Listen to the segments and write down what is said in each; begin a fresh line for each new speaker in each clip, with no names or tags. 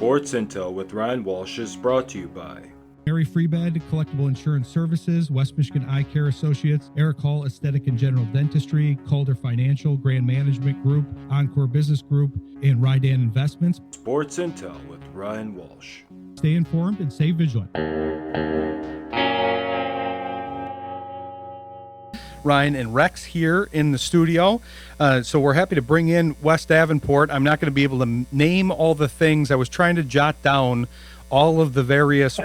Sports Intel with Ryan Walsh is brought to you by
Harry Freebed, Collectible Insurance Services, West Michigan Eye Care Associates, Eric Hall Aesthetic and General Dentistry, Calder Financial, Grand Management Group, Encore Business Group, and Rydan Investments.
Sports Intel with Ryan Walsh.
Stay informed and stay vigilant.
Ryan and Rex here in the studio. So we're happy to bring in Wes Davenport. I'm not going to be able to name all the things. I was trying to jot down all of the various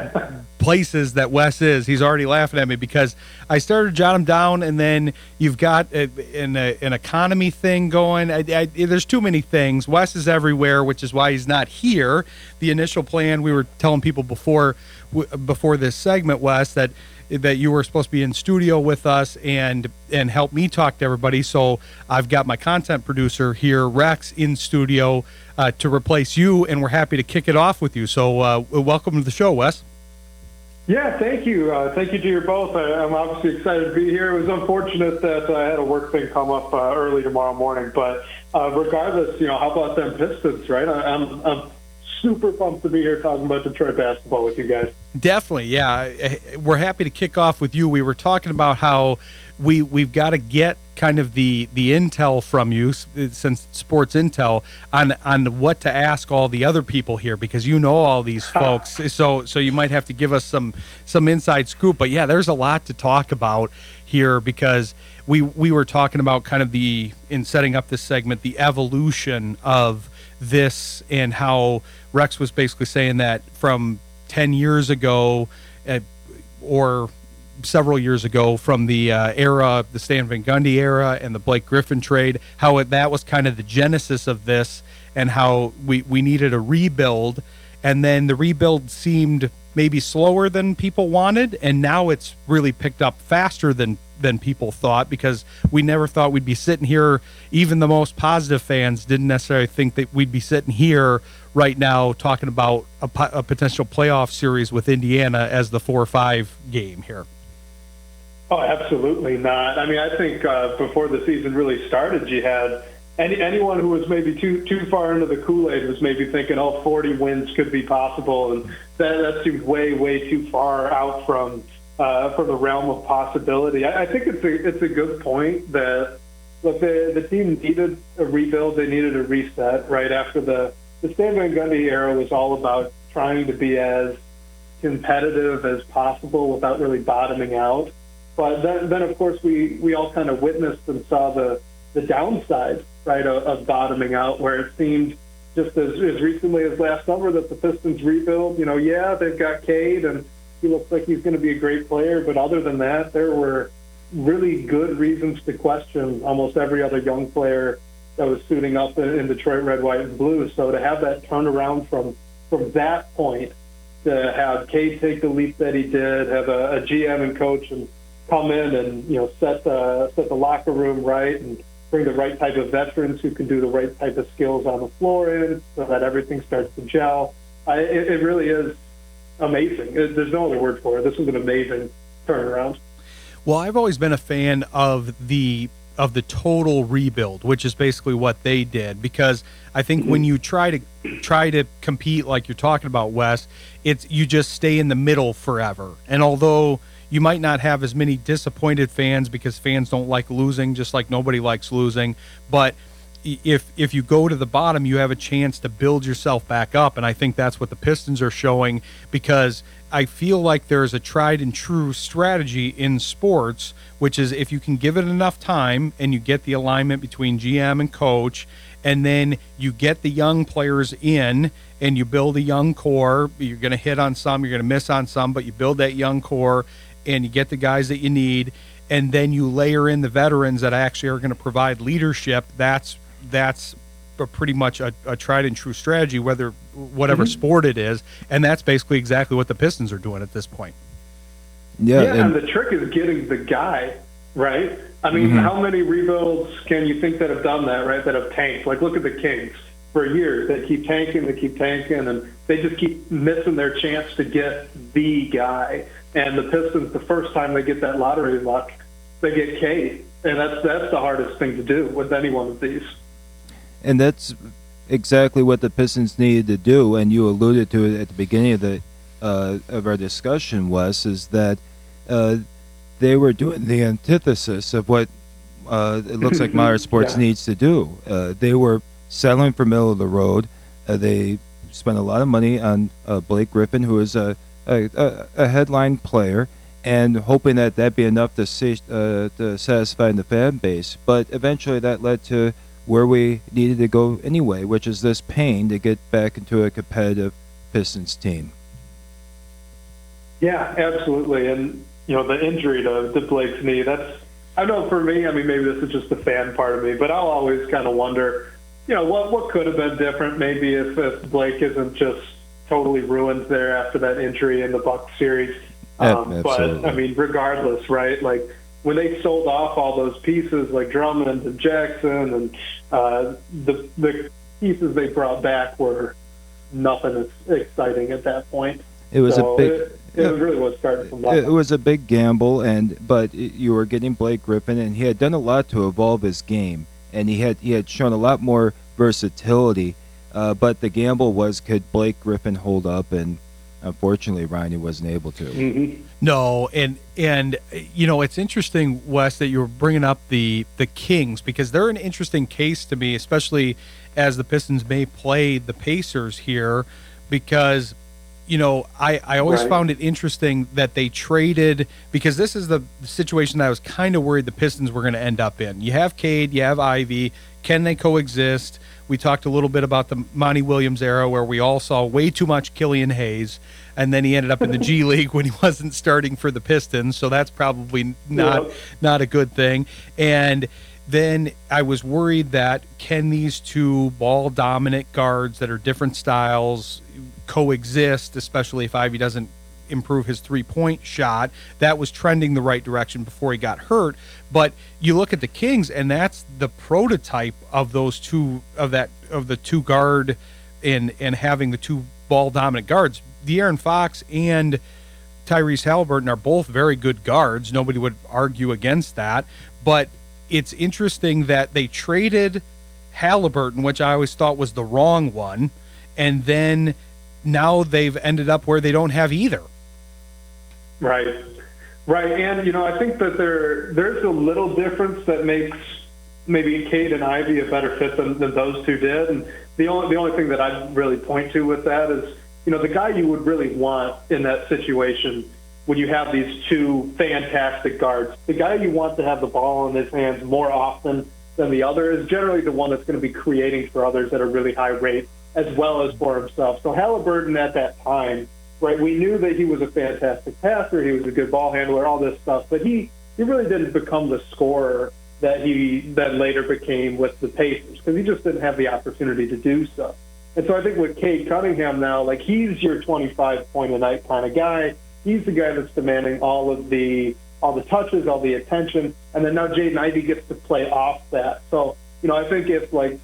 places that Wes is. He's already laughing at me because I started to jot them down, and then you've got an economy thing going. There's too many things. Wes is everywhere, which is why he's not here. The initial plan, we were telling people before this segment, Wes, that you were supposed to be in studio with us and help me talk to everybody. So I've got my content producer here, Rex, in studio to replace you, and we're happy to kick it off with you. So welcome to the show, Wes.
Yeah, thank you. Thank you to you both. I'm obviously excited to be here. It was unfortunate that I had a work thing come up early tomorrow morning, but regardless, how about them Pistons, right? I'm super pumped to be here talking about Detroit basketball with you guys.
Definitely, yeah. We're happy to kick off with you. We were talking about how we've got to get kind of the intel from you, since Sports Intel, on what to ask all the other people here, because you know all these folks. So you might have to give us some inside scoop. But yeah, there's a lot to talk about here, because we were talking about kind of in setting up this segment, the evolution of this, and how Rex was basically saying that from 10 years ago, or several years ago, from the era, the Stan Van Gundy era and the Blake Griffin trade, how that was kind of the genesis of this, and how we needed a rebuild, and then the rebuild seemed maybe slower than people wanted, and now it's really picked up faster than people thought, because we never thought we'd be sitting here. Even the most positive fans didn't necessarily think that we'd be sitting here right now talking about a potential playoff series with Indiana as the 4-5 game here.
Oh, absolutely not. I mean, I think before the season really started, you had anyone who was maybe too far into the Kool-Aid was maybe thinking, 40 wins could be possible, and that seems way too far out from the realm of possibility. I think it's a good point that, look, the team needed a rebuild. They needed a reset right after the Stan Van Gundy era was all about trying to be as competitive as possible without really bottoming out. But then of course, we all kind of witnessed and saw the downside, right, of bottoming out, where it seemed just as recently as last summer that the Pistons rebuild, they've got Cade, and he looks like he's going to be a great player. But other than that, there were really good reasons to question almost every other young player that was suiting up in Detroit red, white, and blue. So to have that turnaround from that point, to have Cade take the leap that he did, have a GM and coach and come in and set the locker room right, and bring the right type of veterans who can do the right type of skills on the floor in, so that everything starts to gel. It really is amazing. There's no other word for it. This is an amazing turnaround.
Well, I've always been a fan of the total rebuild, which is basically what they did, because I think when you try to compete like you're talking about, Wes, you just stay in the middle forever. And although you might not have as many disappointed fans, because fans don't like losing, just like nobody likes losing, but if you go to the bottom, you have a chance to build yourself back up. And I think that's what the Pistons are showing, because I feel like there's a tried and true strategy in sports, which is if you can give it enough time and you get the alignment between GM and coach, and then you get the young players in and you build a young core, you're going to hit on some, you're going to miss on some, but you build that young core and you get the guys that you need, and then you layer in the veterans that actually are going to provide leadership. That's pretty much a tried and true strategy, whatever sport it is, and that's basically exactly what the Pistons are doing at this point.
Yeah, and the trick is getting the guy, right? I mean, how many rebuilds can you think that have done that, right, that have tanked? Like, look at the Kings. For years, they keep tanking, and they just keep missing their chance to get the guy. And the Pistons, the first time they get that lottery luck, they get Cade. And that's the hardest thing to do with any one of these.
And that's exactly what the Pistons needed to do, and you alluded to it at the beginning of our discussion, Wes, is that they were doing the antithesis of what it looks like modern sports needs to do. They were settling for middle of the road. They spent a lot of money on Blake Griffin, who is a headline player, and hoping that that'd be enough to satisfy the fan base. But eventually that led to where we needed to go anyway, which is this pain to get back into a competitive Pistons team.
Yeah, absolutely. And, the injury to Blake's knee, I know for me, I mean, maybe this is just the fan part of me, but I'll always kind of wonder, what could have been different maybe if Blake isn't just totally ruined there after that injury in the Bucks series. But, I mean, regardless, right, like when they sold off all those pieces like Drummond and Jackson and the pieces they brought back were nothing exciting at that point.
It was a big...
It really was starting from that.
It was a big gamble, but you were getting Blake Griffin, and he had done a lot to evolve his game, and he had shown a lot more versatility. But the gamble was, could Blake Griffin hold up? And unfortunately, Ryan, he wasn't able to.
Mm-hmm.
No, and it's interesting, Wes, that you were bringing up the Kings, because they're an interesting case to me, especially as the Pistons may play the Pacers here, because I always found it interesting that they traded, because this is the situation that I was kind of worried the Pistons were going to end up in. You have Cade, you have Ivy. Can they coexist? We talked a little bit about the Monty Williams era where we all saw way too much Killian Hayes, and then he ended up in the G League when he wasn't starting for the Pistons, so that's probably not a good thing. And then I was worried that can these two ball-dominant guards that are different styles coexist, especially if Ivy doesn't improve his three-point shot. That was trending the right direction before he got hurt. But you look at the Kings, and that's the prototype of those two, of the two guard and having the two ball-dominant guards. De'Aaron Fox and Tyrese Halliburton are both very good guards. Nobody would argue against that. But it's interesting that they traded Halliburton, which I always thought was the wrong one, and then now they've ended up where they don't have either.
Right. And, I think that there's a little difference that makes maybe Cade and Ivy a better fit than those two did. And the only thing that I'd really point to with that is, the guy you would really want in that situation when you have these two fantastic guards, the guy you want to have the ball in his hands more often than the other is generally the one that's going to be creating for others at a really high rate, as well as for himself. So Halliburton at that time, right, we knew that he was a fantastic passer, he was a good ball handler, all this stuff, but he really didn't become the scorer that he then later became with the Pacers, because he just didn't have the opportunity to do so. And so I think with Cade Cunningham now, like, he's your 25-point-a-night kind of guy. He's the guy that's demanding all the touches, all the attention, and then now Jaden Ivey gets to play off that. So, I think if, like,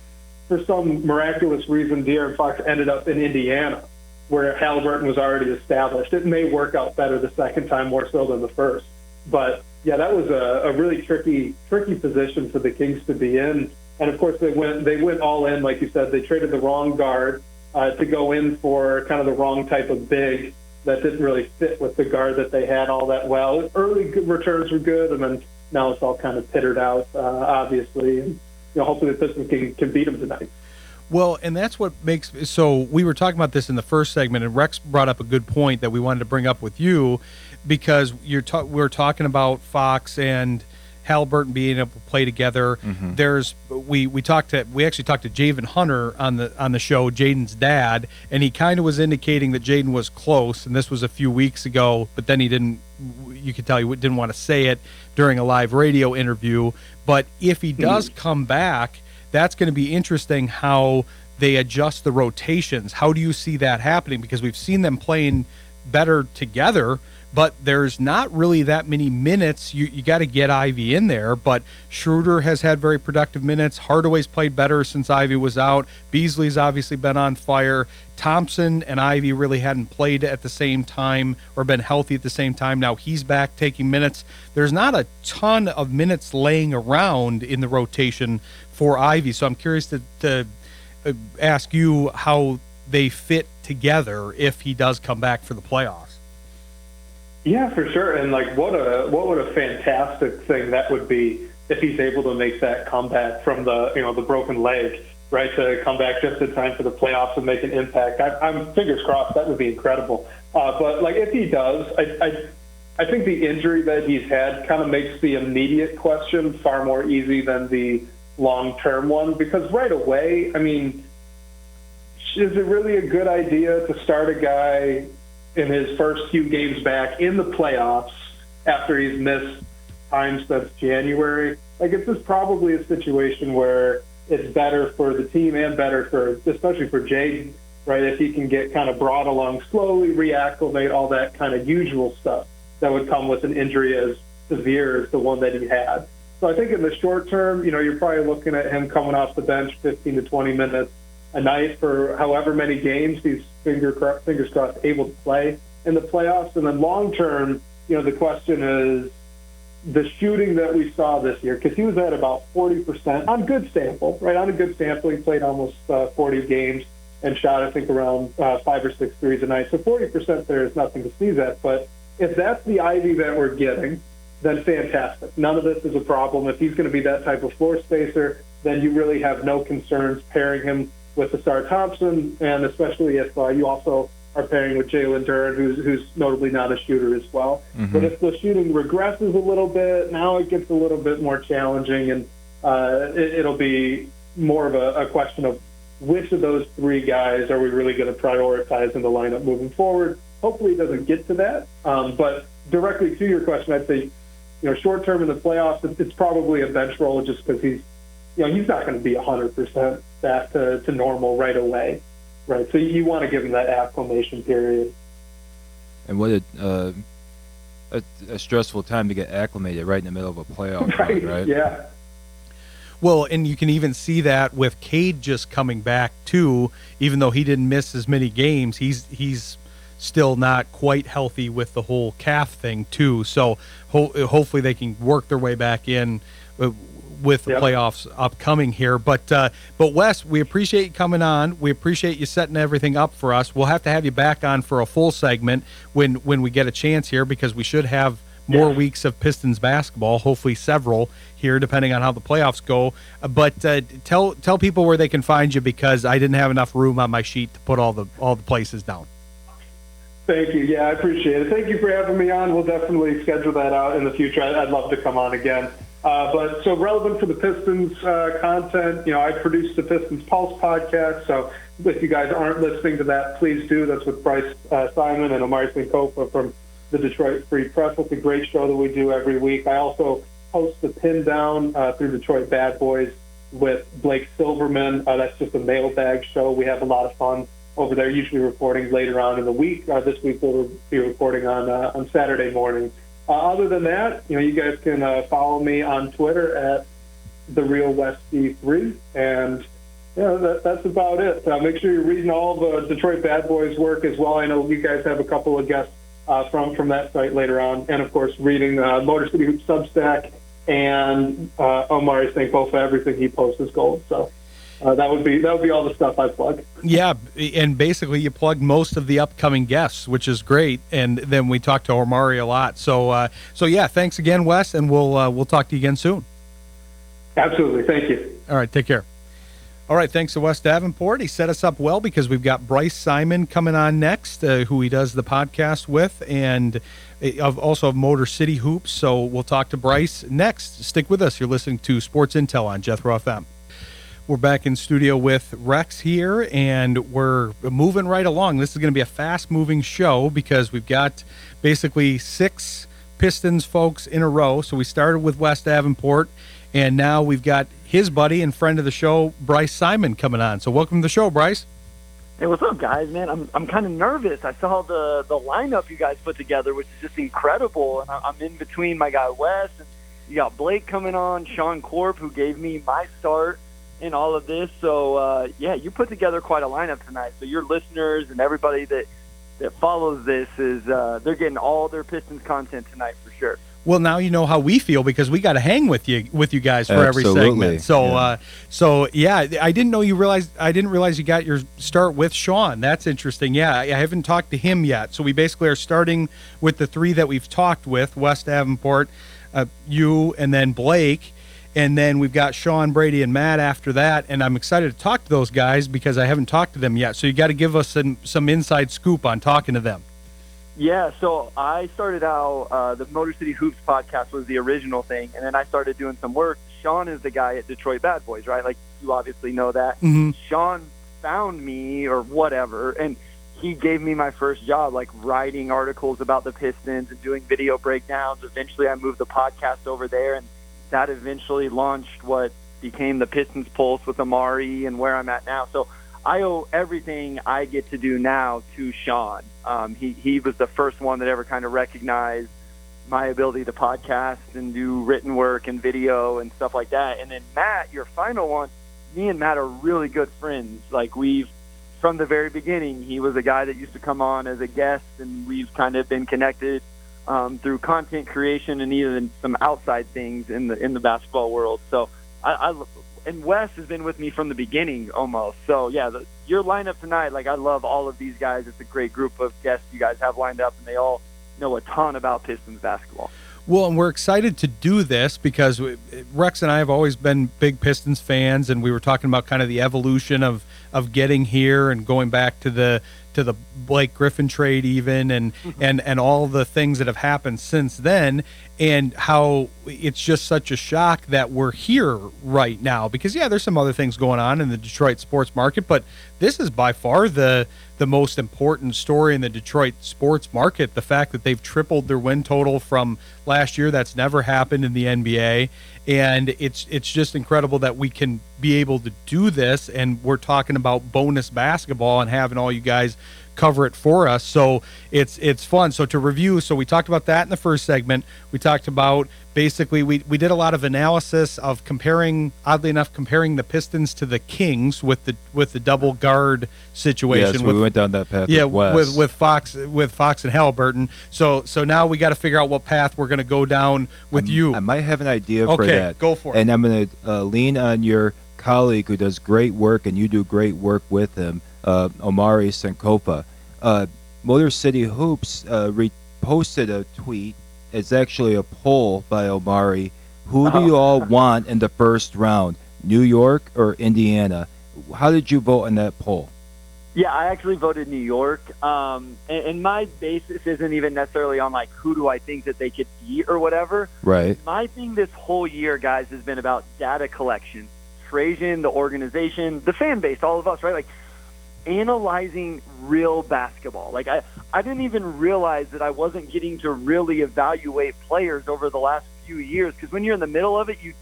for some miraculous reason, De'Aaron Fox ended up in Indiana, where Halliburton was already established, it may work out better the second time, more so than the first. But yeah, that was a really tricky position for the Kings to be in. And of course, they went all in, like you said. They traded the wrong guard to go in for kind of the wrong type of big that didn't really fit with the guard that they had all that well. Early returns were good, and then now it's all kind of pittered out, obviously. And, hopefully the Pistons can beat them tonight.
Well, and that's what makes – so we were talking about this in the first segment, and Rex brought up a good point that we wanted to bring up with you, because we're talking about Fox and Halliburton being able to play together. Mm-hmm. We actually talked to Javen Hunter on the show, Jaden's dad, and he kind of was indicating that Jaden was close, and this was a few weeks ago, but then you could tell he didn't want to say it during a live radio interview. But if he does come back, that's going to be interesting how they adjust the rotations. How do you see that happening? Because we've seen them playing better together, but there's not really that many minutes. You got to get Ivy in there, but Schroeder has had very productive minutes. Hardaway's played better since Ivy was out. Beasley's obviously been on fire. Thompson and Ivy really hadn't played at the same time or been healthy at the same time. Now he's back taking minutes. There's not a ton of minutes laying around in the rotation for Ivy, so I'm curious to ask you how they fit together if he does come back for the playoffs.
Yeah, for sure. And like, what would a fantastic thing that would be if he's able to make that comeback from the broken leg, right? To come back just in time for the playoffs and make an impact. I'm fingers crossed. That would be incredible. But like, if he does, I think the injury that he's had kind of makes the immediate question far more easy than the long-term one, because right away, I mean, is it really a good idea to start a guy in his first few games back in the playoffs after he's missed time since January? Like, it's just probably a situation where it's better for the team and better for, especially for Jaden, right, if he can get kind of brought along slowly, reacclimate, all that kind of usual stuff that would come with an injury as severe as the one that he had. So I think in the short term, you're probably looking at him coming off the bench 15 to 20 minutes a night for however many games he's fingers crossed able to play in the playoffs. And then long term, the question is the shooting that we saw this year, because he was at about 40% on good sample, right? On a good sample, he played almost 40 games and shot, I think, around 5 or 6 threes a night. So 40% there is nothing to sneeze at. But if that's the Ivy that we're getting, then fantastic. None of this is a problem. If he's going to be that type of floor spacer, then you really have no concerns pairing him with Asar Thompson, and especially if you also are pairing with Jalen Duren, who's notably not a shooter as well. Mm-hmm. But if the shooting regresses a little bit, now it gets a little bit more challenging, and it'll be more of a question of which of those three guys are we really going to prioritize in the lineup moving forward. Hopefully it doesn't get to that. But directly to your question, I'd say, short term in the playoffs, it's probably a bench role just because he's not going to be 100% back to normal right away, right? So you want to give him that acclimation period.
And what a stressful time to get acclimated right in the middle of a playoff
right?
Right?
Yeah.
Well, and you can even see that with Cade just coming back too. Even though he didn't miss as many games, he's still not quite healthy with the whole calf thing too. So hopefully they can work their way back in with the playoffs upcoming here. But Wes, we appreciate you coming on. We appreciate you setting everything up for us. We'll have to have you back on for a full segment when we get a chance here, because we should have more weeks of Pistons basketball, hopefully several here, depending on how the playoffs go. But tell people where they can find you, because I didn't have enough room on my sheet to put all the places down.
Thank you. Yeah, I appreciate it. Thank you for having me on. We'll definitely schedule that out in the future. I'd love to come on again. But so relevant for the Pistons content, I produce the Pistons Pulse podcast. So if you guys aren't listening to that, please do. That's with Bryce Simon and Omari Sankofa from the Detroit Free Press. It's a great show that we do every week. I also host the Pin Down through Detroit Bad Boys with Blake Silverman. That's just a mailbag show. We have a lot of fun over there, usually recording later on in the week. This week we'll be recording on Saturday morning. Other than that, you guys can follow me on Twitter at TheRealWesD3, and that's about it. Make sure you're reading all the Detroit Bad Boys work as well. I know you guys have a couple of guests from that site later on, and of course reading Motor City Hoops Substack and Omari Sankofa, everything he posts is gold. So that would be all the stuff I plug. Yeah,
and basically you plugged most of the upcoming guests, which is great. And then we talked to Omari a lot. So yeah, thanks again, Wes, and we'll talk to you again soon.
Absolutely, thank you.
All right, take care. All right, thanks to Wes Davenport. He set us up well, because we've got Bryce Simon coming on next, who he does the podcast with, and also of Motor City Hoops. So we'll talk to Bryce next. Stick with us. You're listening to Sports Intel on Jethro FM. We're back in studio with Rex here, and we're moving right along. This is going to be a fast-moving show, because we've got basically 6 Pistons folks in a row. So we started with Wes Davenport, and now we've got his buddy and friend of the show, Bryce Simon, coming on. So welcome to the show, Bryce.
Hey, what's up, guys, man? I'm kind of nervous. I saw the lineup you guys put together, which is just incredible, and I'm in between my guy Wes, and you got Blake coming on, Sean Corp, who gave me my start in all of this. So, yeah, you put together quite a lineup tonight. So your listeners and everybody that follows this is they're getting all their Pistons content tonight for sure.
Well, now you know how we feel because we got to hang with you guys for every
Absolutely.
segment. So yeah, I didn't realize you got your start with Sean. That's interesting. Yeah, I haven't talked to him yet. So we basically are starting with the three that we've talked with: Wes Davenport, you, and then Blake. And then we've got Sean, Brady, and Matt after that. And I'm excited to talk to those guys because I haven't talked to them yet. So you got to give us some inside scoop on talking to them.
Yeah, so I started out, the Motor City Hoops podcast was the original thing, and then I started doing some work. Sean is the guy at Detroit Bad Boys, right? Like, you obviously know that.
Mm-hmm.
Sean found me or whatever, and he gave me my first job, like writing articles about the Pistons and doing video breakdowns. Eventually, I moved the podcast over there, and that eventually launched what became the Pistons Pulse with Amari and where I'm at now. So I owe everything I get to do now to Sean. He was the first one that ever kind of recognized my ability to podcast and do written work and video and stuff like that. And then Matt, your final one, me and Matt are really good friends. Like, from the very beginning, he was a guy that used to come on as a guest, and we've kind of been connected through content creation and even some outside things in the basketball world. So and Wes has been with me from the beginning almost. So, yeah, your lineup tonight, like, I love all of these guys. It's a great group of guests you guys have lined up, and they all know a ton about Pistons basketball.
Well, and we're excited to do this because Rex and I have always been big Pistons fans, and we were talking about kind of the evolution of getting here and going back to the Blake Griffin trade even and all the things that have happened since then, and how it's just such a shock that we're here right now because, yeah, there's some other things going on in the Detroit sports market, but this is by far the most important story in the Detroit sports market. The fact that they've tripled their win total from last year, that's never happened in the NBA. And it's just incredible that we can be able to do this, and we're talking about bonus basketball and having all you guys cover it for us. So it's fun. So to review, so we talked about that in the first segment. We talked about basically we did a lot of analysis of oddly enough comparing the Pistons to the Kings with the double guard situation.
Yes, we went down that path.
Yeah,
with
Fox and Halliburton. So now we got to figure out what path we're going to go down with you.
I might have an idea for that.
Okay, go for it.
And I'm going to lean on your colleague who does great work, and you do great work with him, Omari Sankofa. Motor City Hoops reposted a tweet. It's actually a poll by Omari. Who do you all want in the first round, New York or Indiana? How did you vote on that poll?
Yeah, I actually voted New York. And my basis isn't even necessarily on, like, who do I think that they could beat or whatever.
Right.
My thing this whole year, guys, has been about data collection. Trajan, the organization, the fan base, all of us, right? Like, analyzing real basketball. Like, I didn't even realize that I wasn't getting to really evaluate players over the last few years, because when you're in the middle of it, you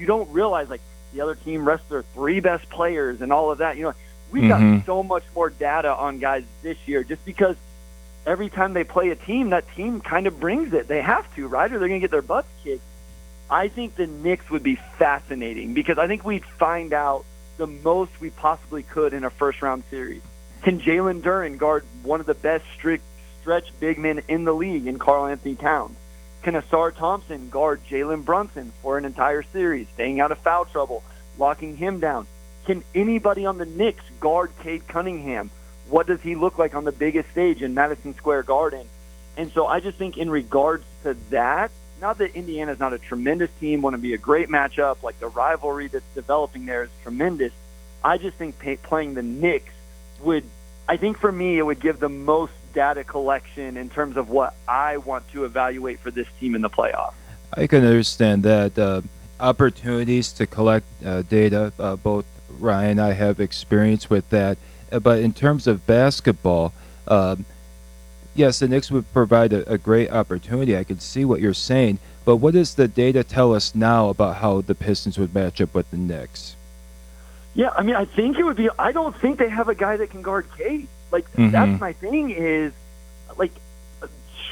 don't realize, like, the other team rests their three best players and all of that. You know, we've got so much more data on guys this year just because every time they play a team, that team kind of brings it. They have to, right? Or they're going to get their butts kicked. I think the Knicks would be fascinating because I think we'd find out the most we possibly could in a first-round series. Can Jalen Duren guard one of the best stretch big men in the league in Karl Anthony Towns? Can Asar Thompson guard Jalen Brunson for an entire series, staying out of foul trouble, locking him down? Can anybody on the Knicks guard Cade Cunningham? What does he look like on the biggest stage in Madison Square Garden? And so I just think in regards to that, not that Indiana's not a tremendous team, want to be a great matchup, like the rivalry that's developing there is tremendous. I just think playing the Knicks would, I think for me, it would give the most data collection in terms of what I want to evaluate for this team in the playoffs.
I can understand that. Opportunities to collect data, both Ryan and I have experience with that. But in terms of basketball, yes, the Knicks would provide a great opportunity. I can see what you're saying. But what does the data tell us now about how the Pistons would match up with the Knicks?
Yeah, I mean, I think it would be – I don't think they have a guy that can guard Cade. Like, that's my thing is, like,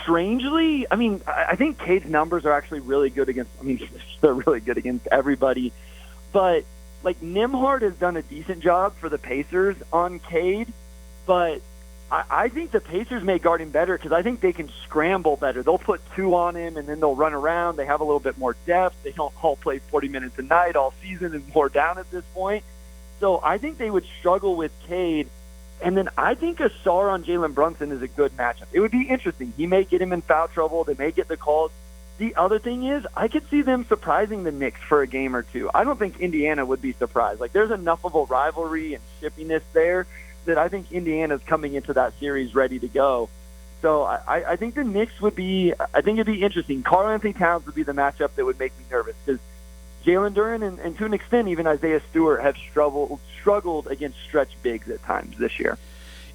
strangely, I mean, I think Cade's numbers are actually really good against – I mean, they're really good against everybody. But, like, Nembhard has done a decent job for the Pacers on Cade, but I think the Pacers may guard him better because I think they can scramble better. They'll put 2 on him, and then they'll run around. They have a little bit more depth. They don't all play 40 minutes a night all season and more down at this point. So I think they would struggle with Cade. And then I think a star on Jalen Brunson is a good matchup. It would be interesting. He may get him in foul trouble. They may get the calls. The other thing is I could see them surprising the Knicks for a game or two. I don't think Indiana would be surprised. Like, there's enough of a rivalry and shippiness there that I think Indiana's coming into that series ready to go. So I think the Knicks would be – I think it'd be interesting. Karl Anthony Towns would be the matchup that would make me nervous because Jalen Duren and to an extent even Isaiah Stewart have struggled against stretch bigs at times this year.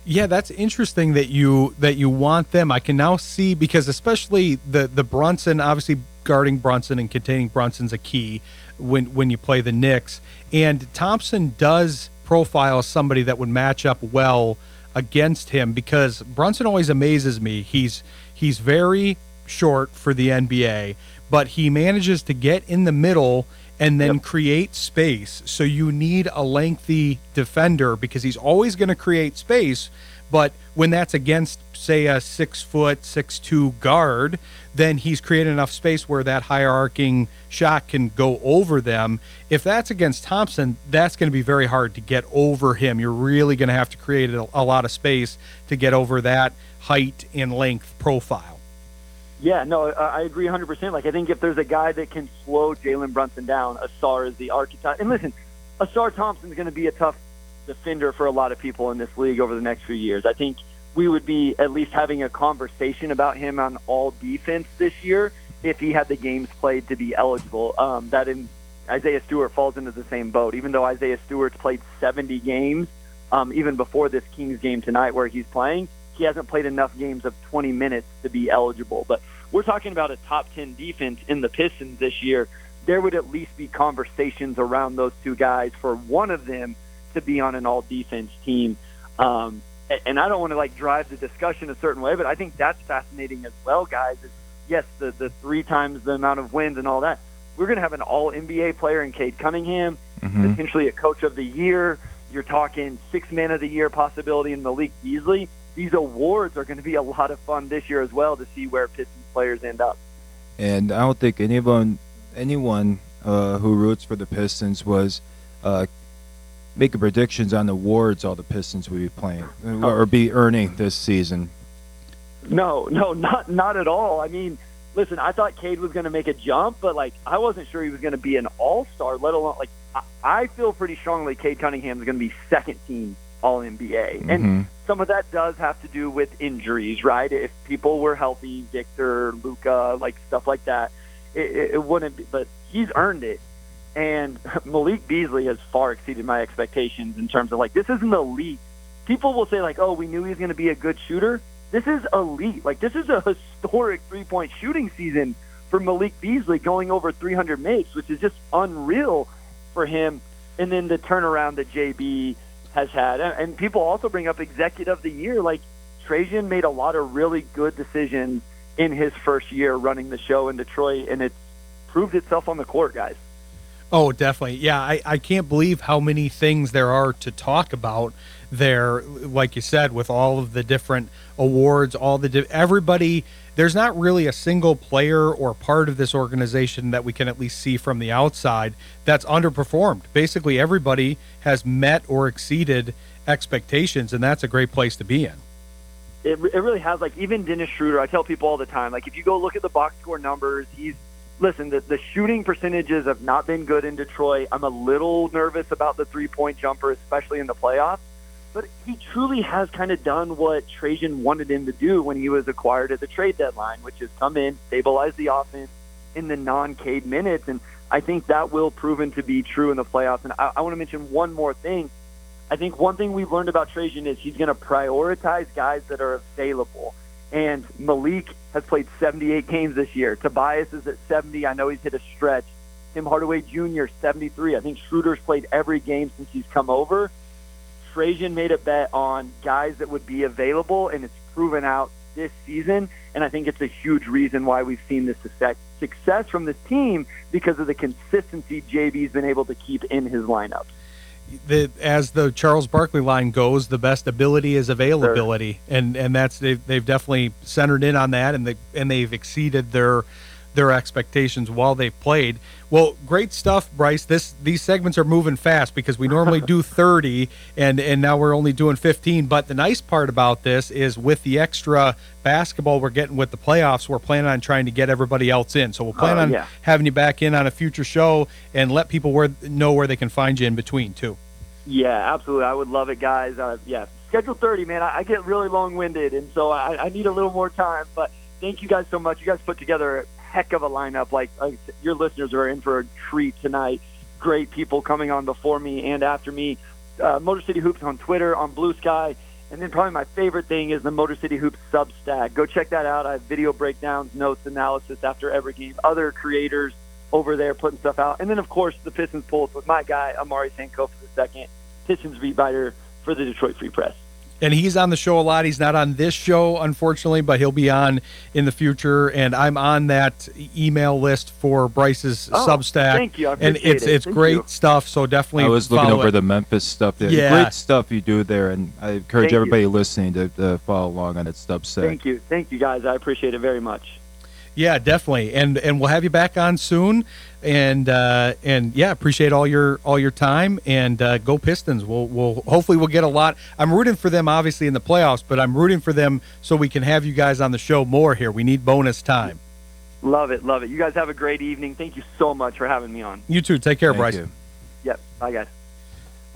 Yeah, that's interesting that you want them. I can now see, because especially the Brunson, obviously guarding Brunson and containing Brunson's a key when you play the Knicks. And Thompson does profile as somebody that would match up well against him because Brunson always amazes me. He's very short for the NBA, but he manages to get in the middle and then create space. So you need a lengthy defender because he's always going to create space. But when that's against, say, a 6'2" guard, then he's created enough space where that high-arcing shot can go over them. If that's against Thompson, that's going to be very hard to get over him. You're really going to have to create a lot of space to get over that height and length profile.
Yeah, no, I agree 100%. Like, I think if there's a guy that can slow Jalen Brunson down, Asar is the archetype. And listen, Asar Thompson's going to be a tough defender for a lot of people in this league over the next few years. I think we would be at least having a conversation about him on all defense this year if he had the games played to be eligible. Isaiah Stewart falls into the same boat, even though Isaiah Stewart's played 70 games, even before this Kings game tonight where he's playing. He hasn't played enough games of 20 minutes to be eligible. But we're talking about a top 10 defense in the Pistons this year. There would at least be conversations around those two guys for one of them to be on an all-defense team. And I don't want to, drive the discussion a certain way, but I think that's fascinating as well, guys. Yes, the 3 times the amount of wins and all that. We're going to have an all-NBA player in Cade Cunningham, potentially a coach of the year. You're talking 6th man of the year possibility in Malik Beasley. These awards are going to be a lot of fun this year as well to see where Pistons players end up. And
I don't think anyone who roots for the Pistons was making predictions on the awards all the Pistons would be playing or be earning this season.
No, not at all. I mean, listen, I thought Cade was going to make a jump, but I wasn't sure he was going to be an all-star, let alone I feel pretty strongly Cade Cunningham is going to be second team All-NBA. And some of that does have to do with injuries, right? If people were healthy, Victor, Luka, stuff like that, it wouldn't be. But he's earned it. And Malik Beasley has far exceeded my expectations in terms of, this isn't elite. People will say, oh, we knew he was going to be a good shooter. This is elite. This is a historic three-point shooting season for Malik Beasley, going over 300 makes, which is just unreal for him. And then the turnaround that JB has had. And people also bring up executive of the year. Trajan made a lot of really good decisions in his first year running the show in Detroit, and it's proved itself on the court, guys.
Oh, definitely. Yeah, I can't believe how many things there are to talk about there, like you said, with all of the different awards, everybody. There's not really a single player or part of this organization that we can at least see from the outside that's underperformed. Basically, everybody has met or exceeded expectations, and that's a great place to be in.
It really has. Even Dennis Schroeder, I tell people all the time, if you go look at the box score numbers, the shooting percentages have not been good in Detroit. I'm a little nervous about the three-point jumper, especially in the playoffs. But he truly has kind of done what Trajan wanted him to do when he was acquired at the trade deadline, which is come in, stabilize the offense in the non-Cade minutes. And I think that will proven to be true in the playoffs. And I want to mention one more thing. I think one thing we've learned about Trajan is he's going to prioritize guys that are available. And Malik has played 78 games this year. Tobias is at 70. I know he's hit a stretch. Tim Hardaway Jr., 73. I think Schroeder's played every game since he's come over. Trajan made a bet on guys that would be available, and it's proven out this season. And I think it's a huge reason why we've seen this success from this team because of the consistency JB's been able to keep in his lineup.
as the Charles Barkley line goes, the best ability is availability, and that's they've definitely centered in on that, and they've exceeded their expectations while they've played. Well, great stuff, Bryce. These segments are moving fast because we normally do 30, and now we're only doing 15. But the nice part about this is with the extra basketball we're getting with the playoffs, we're planning on trying to get everybody else in. So we'll plan on having you back in on a future show and let people know where they can find you in between, too.
Yeah, absolutely. I would love it, guys. Schedule 30, man. I get really long-winded, and so I need a little more time. But thank you guys so much. You guys put together a heck of a lineup. Like your listeners are in for a treat tonight. Great people coming on before me and after me. Motor City Hoops on Twitter, on Blue Sky. And then probably my favorite thing is the Motor City Hoops Substack. Go check that out. I have video breakdowns, notes, analysis after every game. Other creators over there putting stuff out. And then, of course, the Pistons Pulse with my guy, Amari Sankofa II, Pistons beat writer for the Detroit Free Press.
And he's on the show a lot. He's not on this show, unfortunately, but he'll be on in the future. And I'm on that email list for Bryce's Substack.
Thank you. I
and
appreciate
it's great stuff. So definitely,
I was looking over
it.
the Memphis stuff there.
Yeah.
Great stuff you do there, and I encourage everybody listening to follow along on that Substack.
Thank you, guys. I appreciate it very much.
Yeah, definitely, and we'll have you back on soon, and appreciate all your time, and go Pistons. We'll hopefully get a lot. I'm rooting for them, obviously in the playoffs, but I'm rooting for them so we can have you guys on the show more here. We need bonus time.
Love it. You guys have a great evening. Thank you so much for having me on.
You too. Take care, Bryce.
You.
Yep. Bye, guys.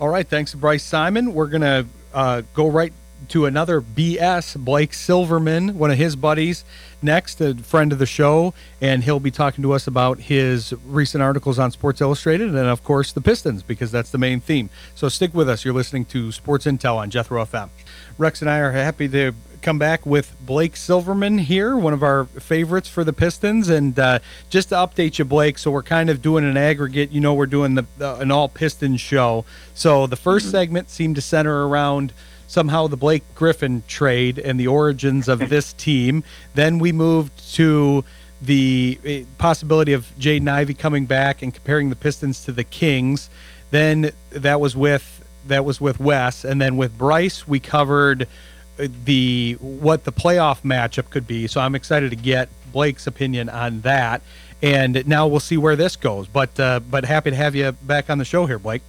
All right. Thanks to Bryce Simon. We're gonna go right to another BS, Blake Silverman, one of his buddies, next, a friend of the show, and he'll be talking to us about his recent articles on Sports Illustrated and, of course, the Pistons, because that's the main theme. So stick with us. You're listening to Sports Intel on Jethro FM. Rex and I are happy to come back with Blake Silverman here, one of our favorites for the Pistons. And just to update you, Blake, so we're kind of doing an aggregate. We're doing an all-Pistons show. So the first segment seemed to center around somehow the Blake Griffin trade and the origins of this team. Then we moved to the possibility of Jaden Ivey coming back and comparing the Pistons to the Kings. Then that was with Wes, and then with Bryce we covered what the playoff matchup could be. So I'm excited to get Blake's opinion on that, and now we'll see where this goes. But happy to have you back on the show here, Blake.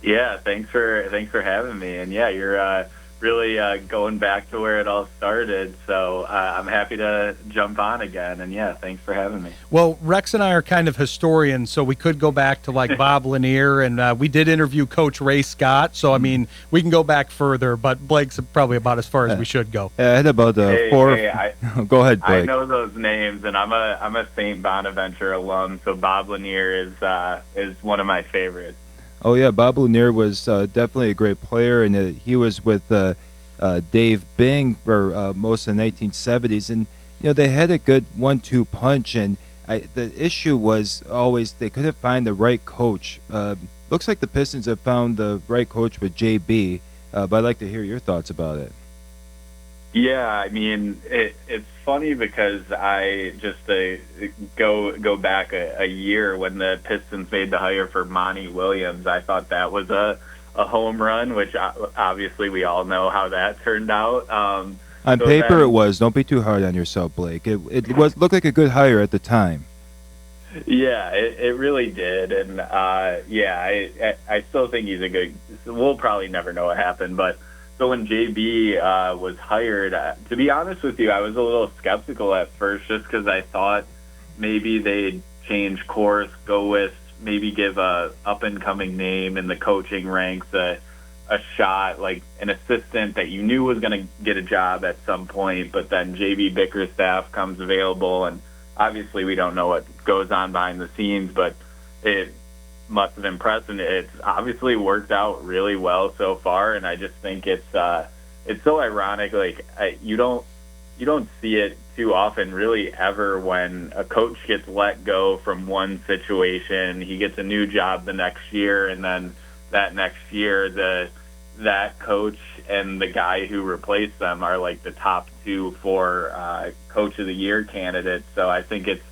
Yeah, thanks for having me. And yeah, you're really going back to where it all started. So I'm happy to jump on again. And yeah, thanks for having me.
Well, Rex and I are kind of historians, so we could go back to like Bob Lanier, and we did interview Coach Ray Scott. So I mean, we can go back further, but Blake's probably about as far as we should go.
I had about four. Go ahead, Blake.
I know those names, and I'm a St. Bonaventure alum, so Bob Lanier is one of my favorites.
Oh, yeah, Bob Lanier was definitely a great player, and he was with Dave Bing for most of the 1970s. And, they had a good 1-2 punch, and the issue was always they couldn't find the right coach. Looks like the Pistons have found the right coach with JB, but I'd like to hear your thoughts about it.
Yeah, I mean, it's funny because I just go back a year when the Pistons made the hire for Monty Williams. I thought that was a home run, which obviously we all know how that turned out. On
paper, it was. Don't be too hard on yourself, Blake. It looked like a good hire at the time.
Yeah, it really did, and I still think he's a good. We'll probably never know what happened, but. So when JB was hired, to be honest with you, I was a little skeptical at first just because I thought maybe they'd change course, go with maybe give a up-and-coming name in the coaching ranks a shot, like an assistant that you knew was going to get a job at some point, but then JB Bickerstaff comes available, and obviously we don't know what goes on behind the scenes, but it must have impressed, and it's obviously worked out really well so far. And I just think it's so ironic. Like you don't see it too often, really, ever, when a coach gets let go from one situation, he gets a new job the next year, and then that next year that coach and the guy who replaced them are like the top 2 for coach of the year candidates. So I think it's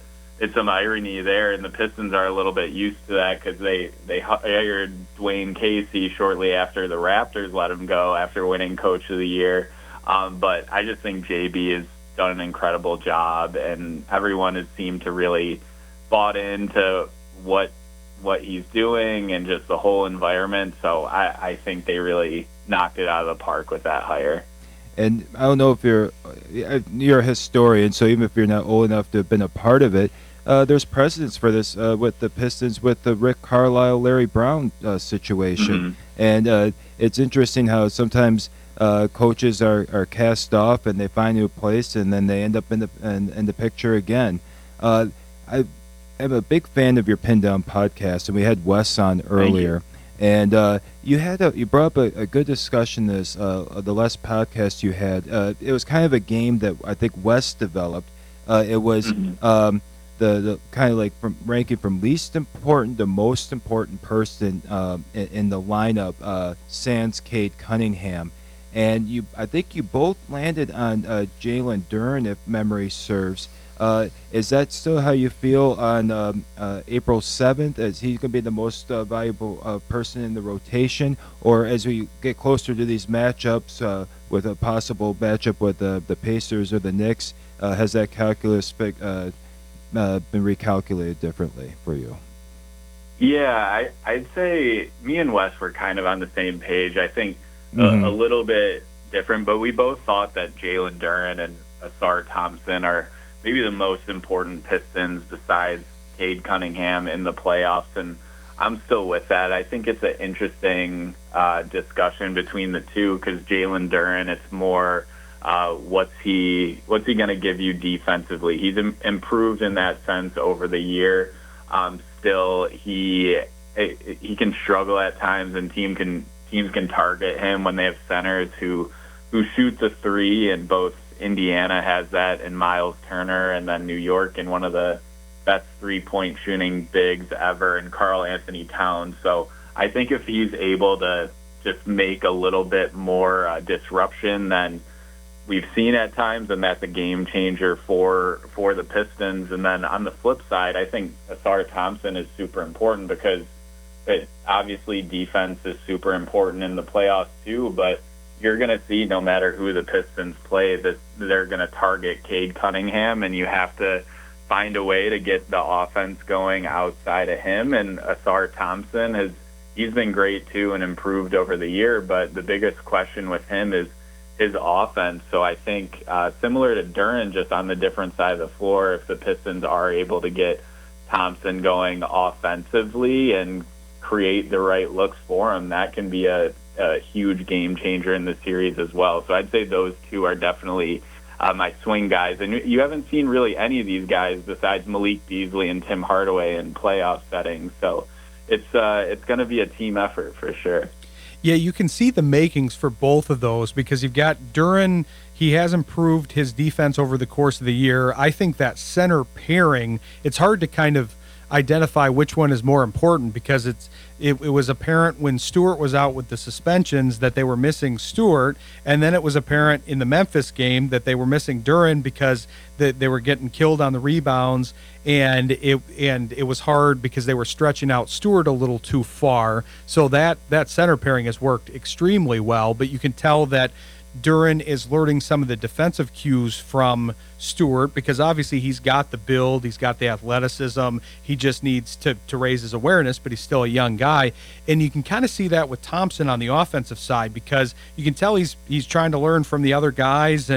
it's some irony there, and the Pistons are a little bit used to that because they hired Dwayne Casey shortly after the Raptors let him go after winning Coach of the Year. But I just think JB has done an incredible job, and everyone has seemed to really bought into what he's doing and just the whole environment. So I think they really knocked it out of the park with that hire.
And I don't know if you're a historian, so even if you're not old enough to have been a part of it, there's precedence for this with the Pistons with the Rick Carlisle, Larry Brown situation. And it's interesting how sometimes coaches are cast off and they find a new place and then they end up in the picture again. I'm a big fan of your Pin Down podcast, and we had Wes on earlier. And you brought up a good discussion this the last podcast you had. It was kind of a game that I think Wes developed. It was the kind of like from ranking from least important to most important person in the lineup, sans Cade Cunningham. And I think you both landed on Jalen Duren, if memory serves. Is that still how you feel on April 7th? Is he going to be the most valuable person in the rotation? Or as we get closer to these matchups, with a possible matchup with the Pacers or the Knicks, has that calculus been recalculated differently for you?
Yeah, I'd say me and Wes were kind of on the same page. I think a little bit different, but we both thought that Jalen Duren and Asar Thompson are maybe the most important Pistons besides Cade Cunningham in the playoffs, and I'm still with that. I think it's an interesting discussion between the two because Jalen Duren, it's more what's he going to give you defensively. He's improved in that sense over the year. Still, he can struggle at times, and teams can target him when they have centers who shoots a three, and both Indiana has that in Miles Turner, and then New York in one of the best three-point shooting bigs ever in Karl Anthony Towns. So I think if he's able to just make a little bit more disruption than we've seen at times, and that's a game changer for the Pistons. And then on the flip side, I think Asar Thompson is super important because obviously defense is super important in the playoffs too, but you're going to see no matter who the Pistons play that they're going to target Cade Cunningham, and you have to find a way to get the offense going outside of him. And Asar Thompson he's been great too and improved over the year, but the biggest question with him is his offense. So I think similar to Duren, just on the different side of the floor, if the Pistons are able to get Thompson going offensively and create the right looks for him, that can be a huge game changer in the series as well. So I'd say those two are definitely my swing guys. And you haven't seen really any of these guys besides Malik Beasley and Tim Hardaway in playoff settings. So it's going to be a team effort for sure.
Yeah, you can see the makings for both of those because you've got Duren. He has improved his defense over the course of the year. I think that center pairing, it's hard to kind of identify which one is more important because it was apparent when Stewart was out with the suspensions that they were missing Stewart, and then it was apparent in the Memphis game that they were missing Duren because they were getting killed on the rebounds, and it was hard because they were stretching out Stewart a little too far. So that center pairing has worked extremely well, but you can tell that Duren is learning some of the defensive cues from Stewart because obviously he's got the build, he's got the athleticism, he just needs to raise his awareness, but he's still a young guy. And you can kind of see that with Thompson on the offensive side because you can tell he's trying to learn from the other guys,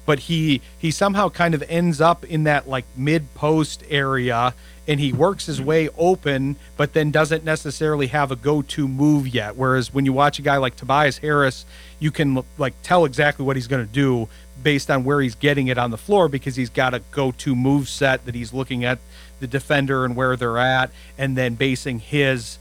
but he somehow kind of ends up in that like mid-post area, and he works his way open, but then doesn't necessarily have a go-to move yet. Whereas when you watch a guy like Tobias Harris, you can like tell exactly what he's going to do based on where he's getting it on the floor because he's got a go-to move set that he's looking at the defender and where they're at, and then basing his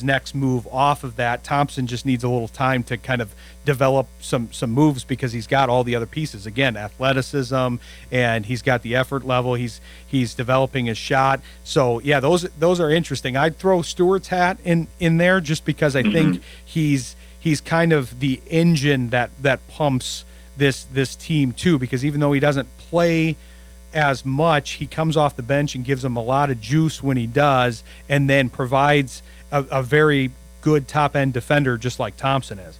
next move off of that. Thompson just needs a little time to kind of develop some moves because he's got all the other pieces. Again, athleticism, and he's got the effort level. He's developing his shot. So yeah, those are interesting. I'd throw Stewart's hat in there just because I think he's kind of the engine that pumps this team too, because even though he doesn't play as much. He comes off the bench and gives them a lot of juice when he does, and then provides a very good top-end defender just like Thompson is.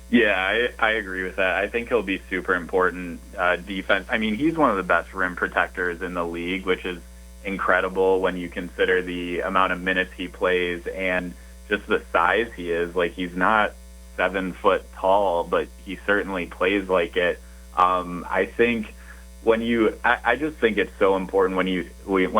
Yeah, I agree with that. I think he'll be super important defense. I mean, he's one of the best rim protectors in the league, which is incredible when you consider the amount of minutes he plays and just the size he is. Like, he's not 7 foot tall, but he certainly plays like it. I think I just think it's so important when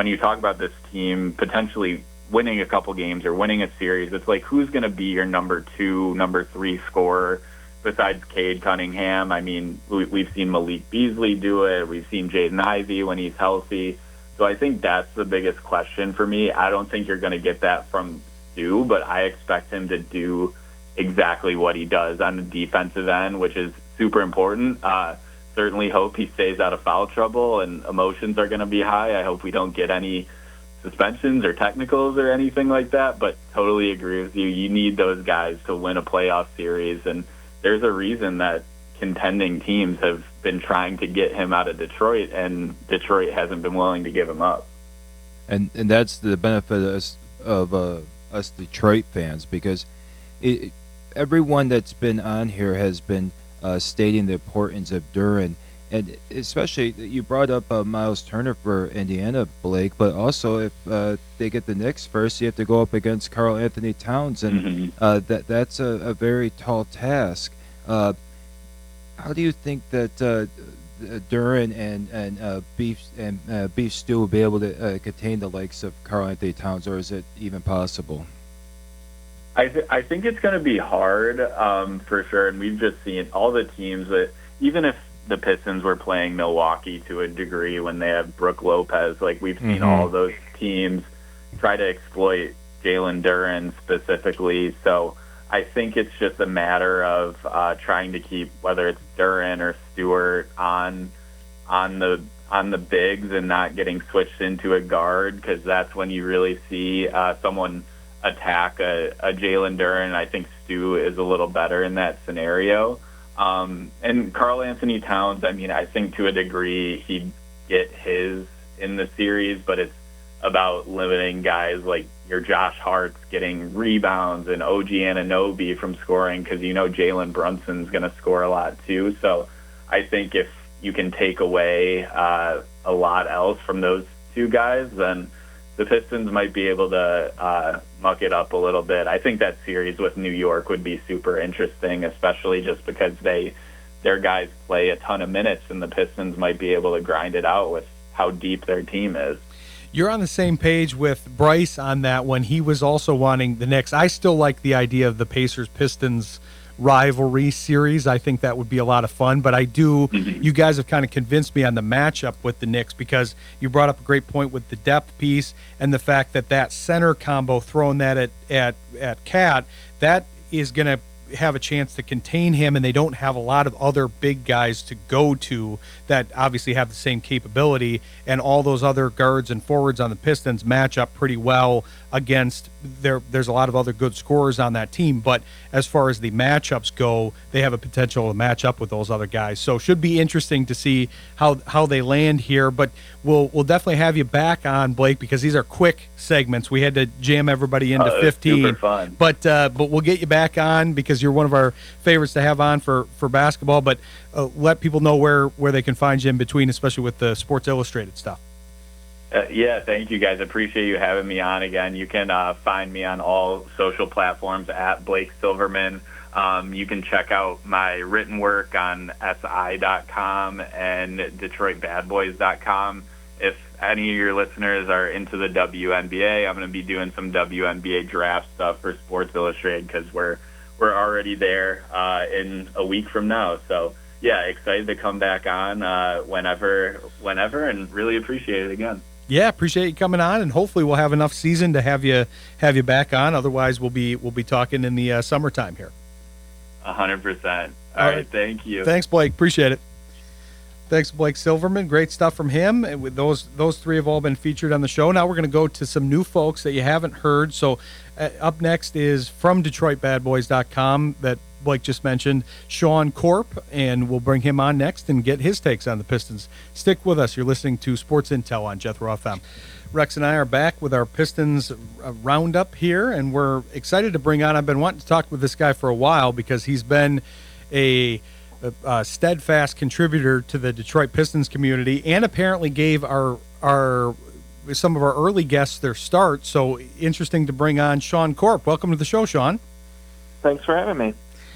you talk about this team potentially winning a couple games or winning a series. It's like, who's going to be your number 2, number 3 scorer besides Cade Cunningham? I mean, we've seen Malik Beasley do it. We've seen Jaden Ivey when he's healthy. So I think that's the biggest question for me. I don't think you're going to get that from Stu, but I expect him to do exactly what he does on the defensive end, which is super important. Certainly hope he stays out of foul trouble, and emotions are going to be high. I hope we don't get any suspensions or technicals or anything like that, but totally agree with you. You need those guys to win a playoff series, and there's a reason that contending teams have been trying to get him out of Detroit, and Detroit hasn't been willing to give him up.
And that's the benefit of us Detroit fans, because everyone that's been on here has been stating the importance of Duren, and especially you brought up Miles Turner for Indiana, Blake, but also if they get the Knicks first, you have to go up against Karl Anthony Towns, and that's a very tall task. How do you think that Duren and Beef Stew will be able to contain the likes of Karl Anthony Towns, or is it even possible?
I think it's going to be hard for sure, and we've just seen all the teams that, even if the Pistons were playing Milwaukee to a degree when they have Brook Lopez, like we've seen all those teams try to exploit Jalen Duren specifically. So I think it's just a matter of trying to keep, whether it's Duren or Stewart, on the bigs and not getting switched into a guard, because that's when you really see someone attack a Jalen Duren. I think Stu is a little better in that scenario. And Karl Anthony Towns, I mean, I think to a degree he'd get his in the series, but it's about limiting guys like your Josh Hart's getting rebounds and OG Anunoby from scoring, because Jalen Brunson's going to score a lot too. So I think if you can take away a lot else from those two guys, then the Pistons might be able to muck it up a little bit. I think that series with New York would be super interesting, especially just because their guys play a ton of minutes, and the Pistons might be able to grind it out with how deep their team is.
You're on the same page with Bryce on that one. He was also wanting the Knicks. I still like the idea of the Pacers-Pistons rivalry series. I think that would be a lot of fun, but I do, you guys have kind of convinced me on the matchup with the Knicks, because you brought up a great point with the depth piece and the fact that center combo, throwing that at Cat, that is going to have a chance to contain him, and they don't have a lot of other big guys to go to that obviously have the same capability, and all those other guards and forwards on the Pistons match up pretty well against there's a lot of other good scorers on that team, but as far as the matchups go, they have a potential to match up with those other guys. So should be interesting to see how they land here, but we'll definitely have you back on, Blake, because these are quick segments. We had to jam everybody into 15.
Super fun.
But we'll get you back on because you're one of our favorites to have on for basketball, but let people know where they can find you in between, especially with the Sports Illustrated stuff.
Yeah, thank you, guys. Appreciate you having me on again. You can find me on all social platforms at Blake Silverman. You can check out my written work on SI.com and DetroitBadBoys.com. If any of your listeners are into the WNBA, I'm going to be doing some WNBA draft stuff for Sports Illustrated, because we're already there in a week from now. So, yeah, excited to come back on whenever, and really appreciate it again.
Yeah, appreciate you coming on, and hopefully we'll have enough season to have you back on. Otherwise, we'll be talking in the summertime here.
100%. All right, thank you.
Thanks, Blake. Appreciate it. Thanks, Blake Silverman. Great stuff from him. And with those three have all been featured on the show. Now we're going to go to some new folks that you haven't heard. So up next is from DetroitBadBoys.com that Blake just mentioned, Sean Corp, and we'll bring him on next and get his takes on the Pistons. Stick with us. You're listening to Sports Intel on Jethro FM. Rex and I are back with our Pistons roundup here, and we're excited to bring on, I've been wanting to talk with this guy for a while because he's been a steadfast contributor to the Detroit Pistons community and apparently gave some of our early guests their start. So interesting to bring on Sean Corp. Welcome to the show, Sean.
Thanks for having me.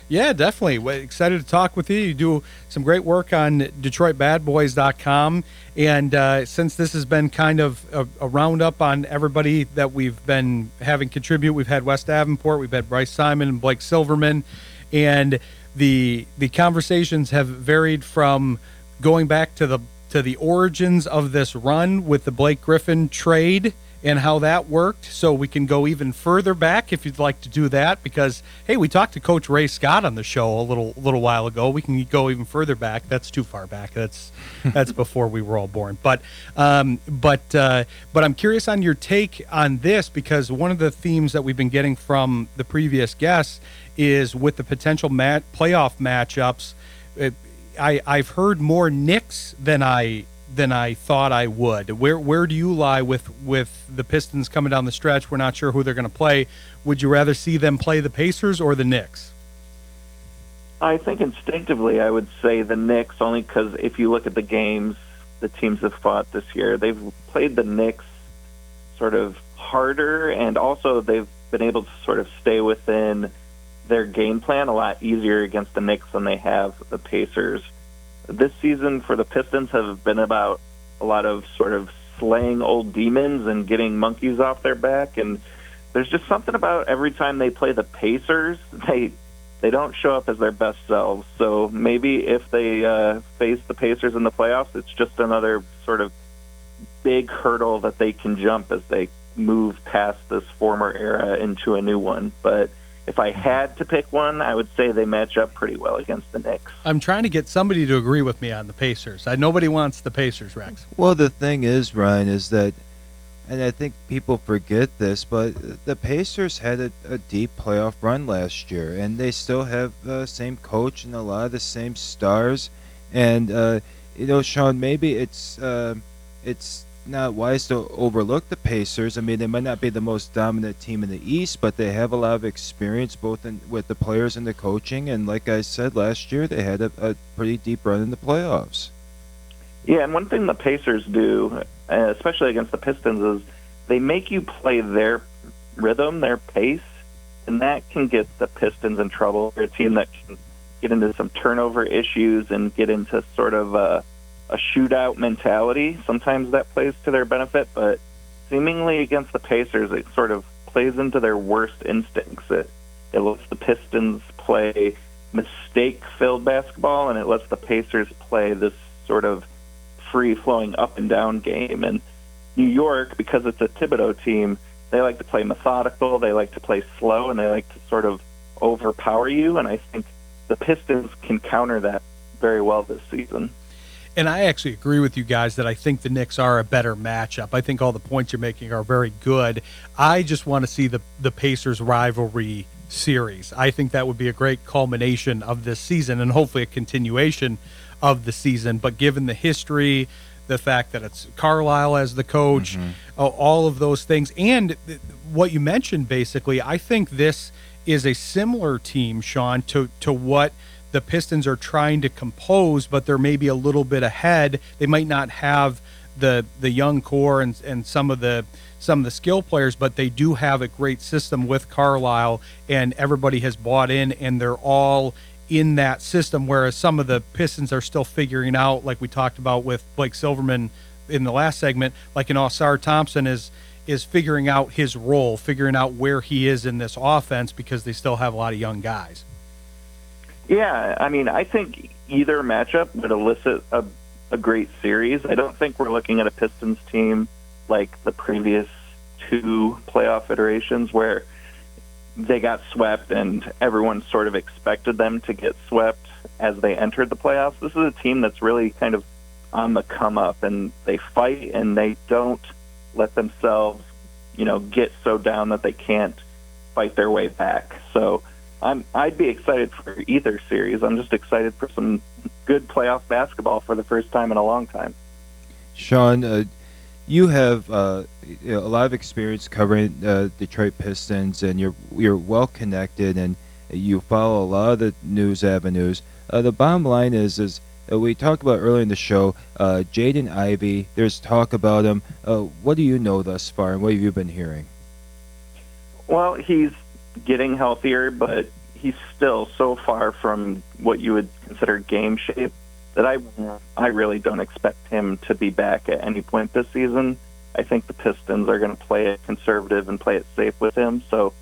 Yeah, definitely. We're excited to talk with you. You do some great work on DetroitBadBoys.com. And since this has been kind of a roundup on everybody that we've been having contribute, we've had Wes Davenport, we've had Bryce Simon and Blake Silverman. And the conversations have varied from going back to the origins of this run with the Blake Griffin trade and how that worked. So we can go even further back if you'd like to do that, because hey, we talked to Coach Ray Scott on the show a little while ago. We can go even further back. That's too far back. That's before we were all born. But I'm curious on your take on this, because one of the themes that we've been getting from the previous guests is with the potential playoff matchups. I've heard more Knicks than I thought I would. Where do you lie with the Pistons coming down the stretch? We're not sure who they're going to play. Would you rather see them play the Pacers or the Knicks?
I think instinctively I would say the Knicks, only because if you look at the games the teams have fought this year, they've played the Knicks sort of harder, and also they've been able to sort of stay within their game plan a lot easier against the Knicks than they have the Pacers. This season for the Pistons have been about a lot of sort of slaying old demons and getting monkeys off their back, and there's just something about every time they play the Pacers, they don't show up as their best selves. So maybe if they face the Pacers in the playoffs, it's just another sort of big hurdle that they can jump as they move past this former era into a new one. But if I had to pick one, I would say they match up pretty well against the Knicks.
I'm trying to get somebody to agree with me on the Pacers. Nobody wants the Pacers, Rex.
Well, the thing is, Ryan, is that, and I think people forget this, but the Pacers had a deep playoff run last year, and they still have the same coach and a lot of the same stars. And, Sean, maybe it's not wise to overlook the Pacers. I mean, they might not be the most dominant team in the East, but they have a lot of experience both with the players and the coaching. And like I said, last year they had a pretty deep run in the playoffs.
Yeah, and one thing the Pacers do, especially against the Pistons, is they make you play their rhythm, their pace, and that can get the Pistons in trouble. They're a team that can get into some turnover issues and get into sort of a shootout mentality. Sometimes that plays to their benefit, but seemingly against the Pacers, it sort of plays into their worst instincts. It lets the Pistons play mistake-filled basketball, and it lets the Pacers play this sort of free-flowing up-and-down game. And New York, because it's a Thibodeau team, they like to play methodical, they like to play slow, and they like to sort of overpower you, and I think the Pistons can counter that very well this season.
And I actually agree with you guys that I think the Knicks are a better matchup. I think all the points you're making are very good. I just want to see the Pacers rivalry series. I think that would be a great culmination of this season and hopefully a continuation of the season. But given the history, the fact that it's Carlisle as the coach, all of those things, and what you mentioned basically, I think this is a similar team, Sean, to what the Pistons are trying to compose, but they're maybe a little bit ahead. They might not have the young core and some of the skill players, but they do have a great system with Carlisle, and everybody has bought in, and they're all in that system, whereas some of the Pistons are still figuring out, like we talked about with Blake Silverman in the last segment, like Osar Thompson is figuring out his role, figuring out where he is in this offense, because they still have a lot of young guys.
Yeah, I mean, I think either matchup would elicit a great series. I don't think we're looking at a Pistons team like the previous two playoff iterations where they got swept and everyone sort of expected them to get swept as they entered the playoffs. This is a team that's really kind of on the come up, and they fight and they don't let themselves, get so down that they can't fight their way back. So I'd be excited for either series. I'm just excited for some good playoff basketball for the first time in a long time.
Sean, you have a lot of experience covering Detroit Pistons, and you're well connected, and you follow a lot of the news avenues. The bottom line is we talked about earlier in the show, Jaden Ivey. There's talk about him. What do you know thus far, and what have you been hearing?
Well, he's getting healthier, but he's still so far from what you would consider game shape that I really don't expect him to be back at any point this season. I think the Pistons are going to play it conservative and play it safe with him, so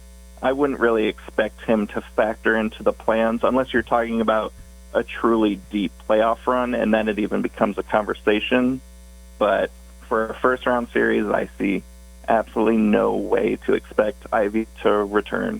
I wouldn't really expect him to factor into the plans unless you're talking about a truly deep playoff run, and then it even becomes a conversation. But for a first-round series, I see absolutely no way to expect Ivy to return.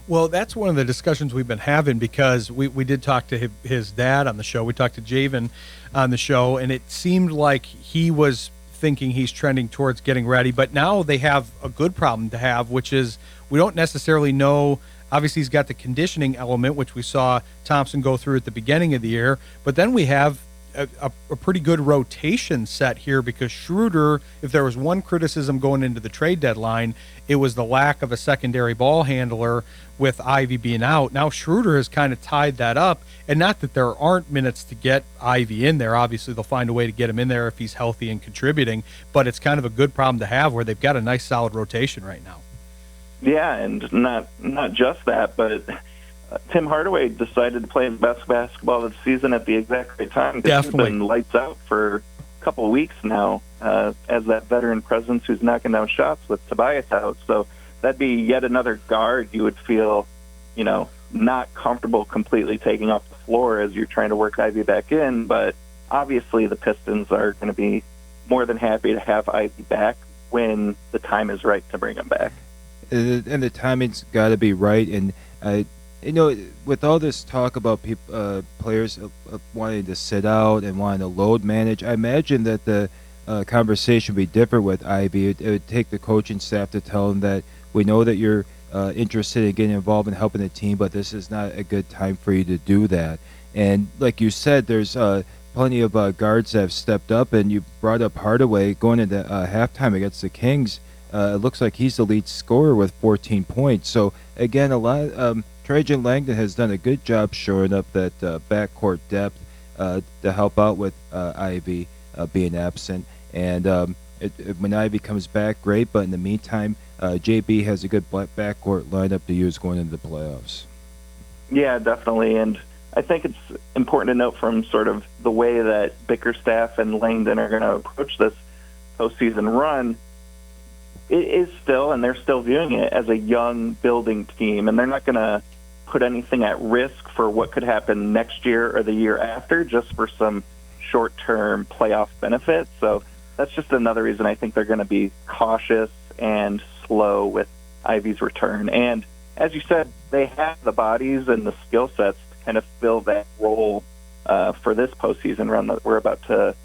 Well, that's one of the discussions we've been having, because we did talk to his dad on the show. We talked to Javen on the show, and it seemed like he was thinking he's trending towards getting ready. But now they have a good problem to have, which is we don't necessarily know. Obviously, he's got the conditioning element, which we saw Thompson go through at the beginning of the year. But then we have a pretty good rotation set here, because Schroeder, if there was one criticism going into the trade deadline, it was the lack of a secondary ball handler with Ivy being out. Now Schroeder has kind of tied that up, and not that there aren't minutes to get Ivy in there. Obviously, they'll find a way to get him in there if he's healthy and contributing, but it's kind of a good problem to have where they've got a nice solid rotation right now.
Yeah, and not just that, but Tim Hardaway decided to play the best basketball of the season at the exact right time.
Definitely.
He's been lights out for a couple of weeks now as that veteran presence who's knocking down shots with Tobias out. So that'd be yet another guard you would feel, not comfortable completely taking off the floor as you're trying to work Ivy back in. But obviously the Pistons are going to be more than happy to have Ivy back when the time is right to bring him back.
And the timing's got to be right. And with all this talk about players wanting to sit out and wanting to load manage, I imagine that the conversation would be different with Ivy. It would take the coaching staff to tell him that we know that you're interested in getting involved in helping the team, but this is not a good time for you to do that. And like you said, there's plenty of guards that have stepped up, and you brought up Hardaway going into halftime against the Kings. It looks like he's the lead scorer with 14 points. So again, Trajan Langdon has done a good job showing up that backcourt depth to help out with Ivy being absent. And when Ivy comes back, great. But in the meantime, JB has a good backcourt lineup to use going into the playoffs.
Yeah, definitely. And I think it's important to note from sort of the way that Bickerstaff and Langdon are going to approach this postseason run, it is still, and they're still viewing it as a young building team, and they're not going to put anything at risk for what could happen next year or the year after just for some short-term playoff benefit. So that's just another reason I think they're going to be cautious and slow with Ivy's return. And as you said, they have the bodies and the skill sets to kind of fill that role for this postseason run that we're about to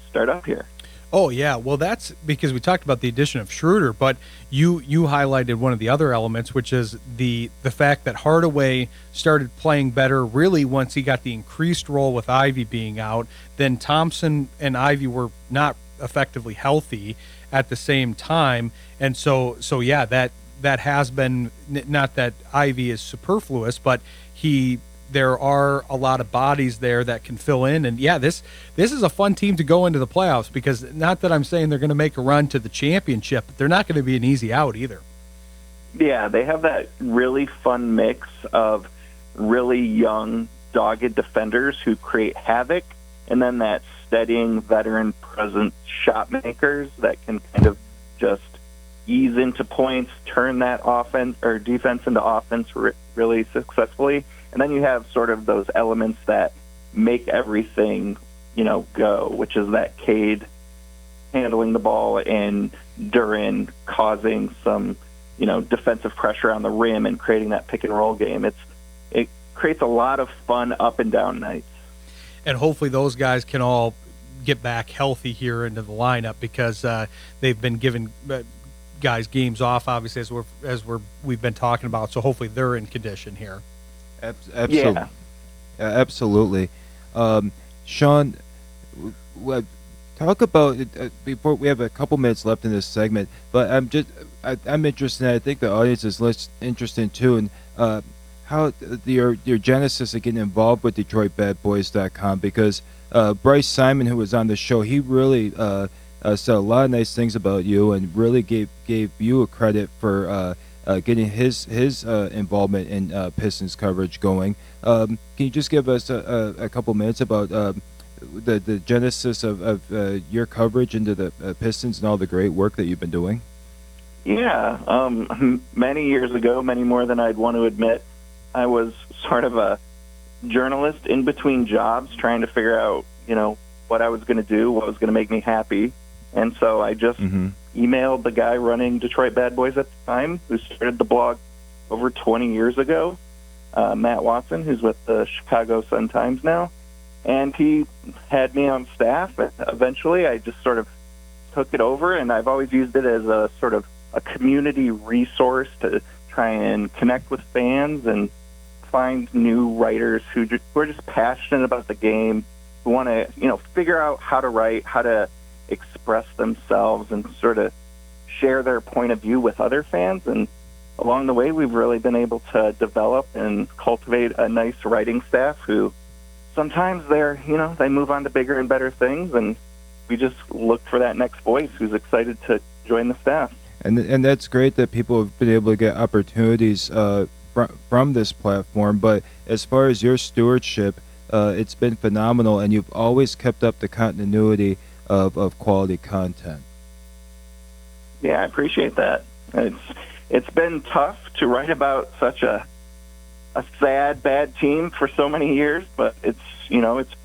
start up here.
Oh, yeah. Well, that's because we talked about the addition of Schroeder, but you highlighted one of the other elements, which is the fact that Hardaway started playing better really once he got the increased role with Ivy being out. Then Thompson and Ivy were not effectively healthy at the same time. And so yeah, that has been, not that Ivy is superfluous, but there are a lot of bodies there that can fill in. And yeah, this is a fun team to go into the playoffs, because not that I'm saying they're going to make a run to the championship, but they're not going to be an easy out either.
Yeah, they have that really fun mix of really young, dogged defenders who create havoc, and then that steadying veteran presence shot makers that can kind of just ease into points, turn that offense or defense into offense really successfully. And then you have sort of those elements that make everything, go, which is that Cade handling the ball and Duran causing some, defensive pressure on the rim and creating that pick and roll game. It creates a lot of fun up and down nights.
And hopefully those guys can all get back healthy here into the lineup, because they've been given guys games off, obviously, we've been talking about. So hopefully they're in condition here.
Absolutely.
Yeah.
Absolutely. Sean, talk about before we have a couple minutes left in this segment, but I'm interested, and I think the audience is interested too, in how your genesis of getting involved with DetroitBadBoys.com, because Bryce Simon, who was on the show, he really said a lot of nice things about you and really gave you a credit for getting his involvement in Pistons coverage going. Can you just give us a couple minutes about the genesis of your coverage into the Pistons and all the great work that you've been doing?
Yeah, many years ago, many more than I'd want to admit, I was sort of a journalist in between jobs, trying to figure out, what I was going to do, what was going to make me happy. And so I just emailed the guy running Detroit Bad Boys at the time, who started the blog over 20 years ago, Matt Watson, who's with the Chicago Sun-Times now. And he had me on staff. And eventually, I just sort of took it over, and I've always used it as a sort of a community resource to try and connect with fans and find new writers who are just passionate about the game, who want to, figure out how to write, how to express themselves, and sort of share their point of view with other fans. And along the way, we've really been able to develop and cultivate a nice writing staff who sometimes they move on to bigger and better things, and we just look for that next voice who's excited to join the staff.
And that's great that people have been able to get opportunities from this platform. But as far as your stewardship, it's been phenomenal, and you've always kept up the continuity of quality content.
Yeah, I appreciate that. It's been tough to write about such a sad, bad team for so many years, but it's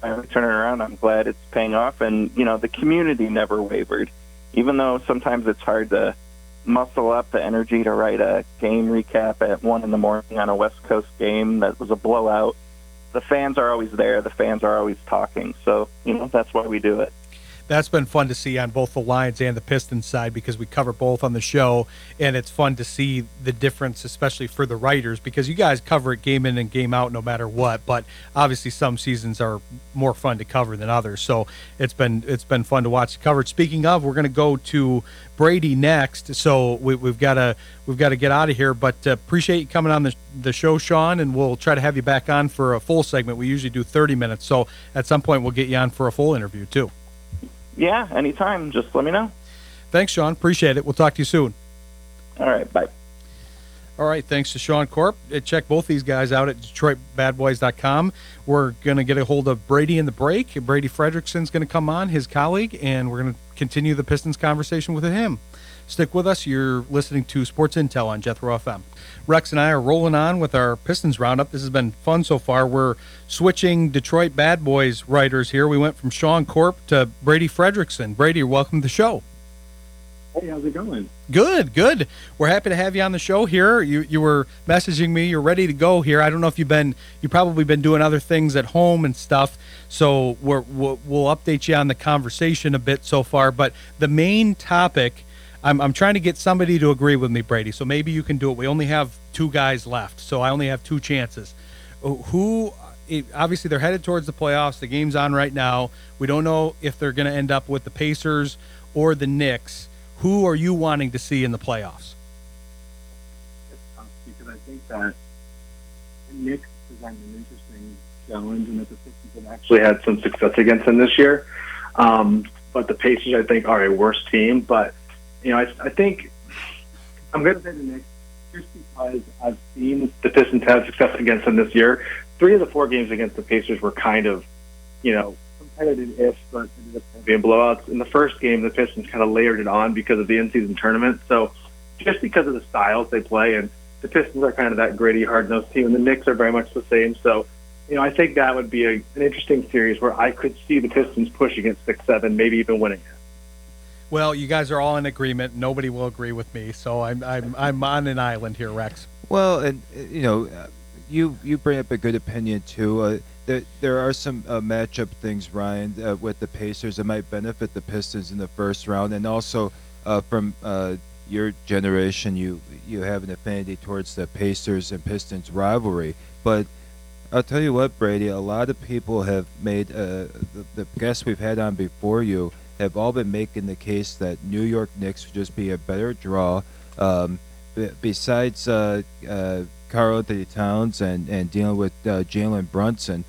finally turning around. I'm glad it's paying off, and the community never wavered, even though sometimes it's hard to muscle up the energy to write a game recap at 1 a.m. on a West Coast game that was a blowout. The fans are always there. The fans are always talking. So, that's why we do it.
That's been fun to see on both the Lions and the Pistons side, because we cover both on the show, and it's fun to see the difference, especially for the writers, because you guys cover it game in and game out no matter what. But obviously some seasons are more fun to cover than others, so it's been fun to watch the coverage. Speaking of, we're going to go to Brady next, so we've got to get out of here. But appreciate you coming on the show, Sean, and we'll try to have you back on for a full segment. We usually do 30 minutes, so at some point we'll get you on for a full interview too.
Yeah, anytime. Just let me know.
Thanks, Sean. Appreciate it. We'll talk to you soon.
All right. Bye.
All right. Thanks to Sean Corp. Check both these guys out at DetroitBadBoys.com. We're going to get a hold of Brady in the break. Brady Fredrickson's going to come on, his colleague, and we're going to continue the Pistons conversation with him. Stick with us. You're listening to Sports Intel on Jethro FM. Rex and I are rolling on with our Pistons roundup. This has been fun so far. We're switching Detroit Bad Boys writers here. We went from Sean Corp to Brady Fredrickson. Brady, welcome to the show.
Hey, how's it going?
Good. We're happy to have you on the show here. You were messaging me. You're ready to go here. I don't know if you've probably been doing other things at home and stuff. So we'll update you on the conversation a bit so far. But the main topic, I'm trying to get somebody to agree with me, Brady, so maybe you can do it. We only have 2 guys left, so I only have 2 chances. Obviously, they're headed towards the playoffs. The game's on right now. We don't know if they're going to end up with the Pacers or the Knicks. Who are you wanting to see in the playoffs?
It's tough because I think that the Knicks present an interesting challenge, and that the Pistons have actually had some success against them this year. But the Pacers, I think, are a worse team. But I think I'm going to say the Knicks just because I've seen the Pistons have success against them this year. 3 of the 4 games against the Pacers were kind of, competitive-ish, but ended up being blowouts. In the first game, the Pistons kind of layered it on because of the in-season tournament. So just because of the styles they play, and the Pistons are kind of that gritty, hard-nosed team, and the Knicks are very much the same. So, I think that would be an interesting series where I could see the Pistons pushing it 6-7, maybe even winning it.
Well, you guys are all in agreement. Nobody will agree with me, so I'm on an island here, Rex.
Well, and you bring up a good opinion too. There are some matchup things, Ryan, with the Pacers that might benefit the Pistons in the first round, and also from your generation, you have an affinity towards the Pacers and Pistons rivalry. But I'll tell you what, Brady, a lot of people have made, the guests we've had on before you have all been making the case that New York Knicks would just be a better draw. Besides Karl Anthony Towns and dealing with Jalen Brunson,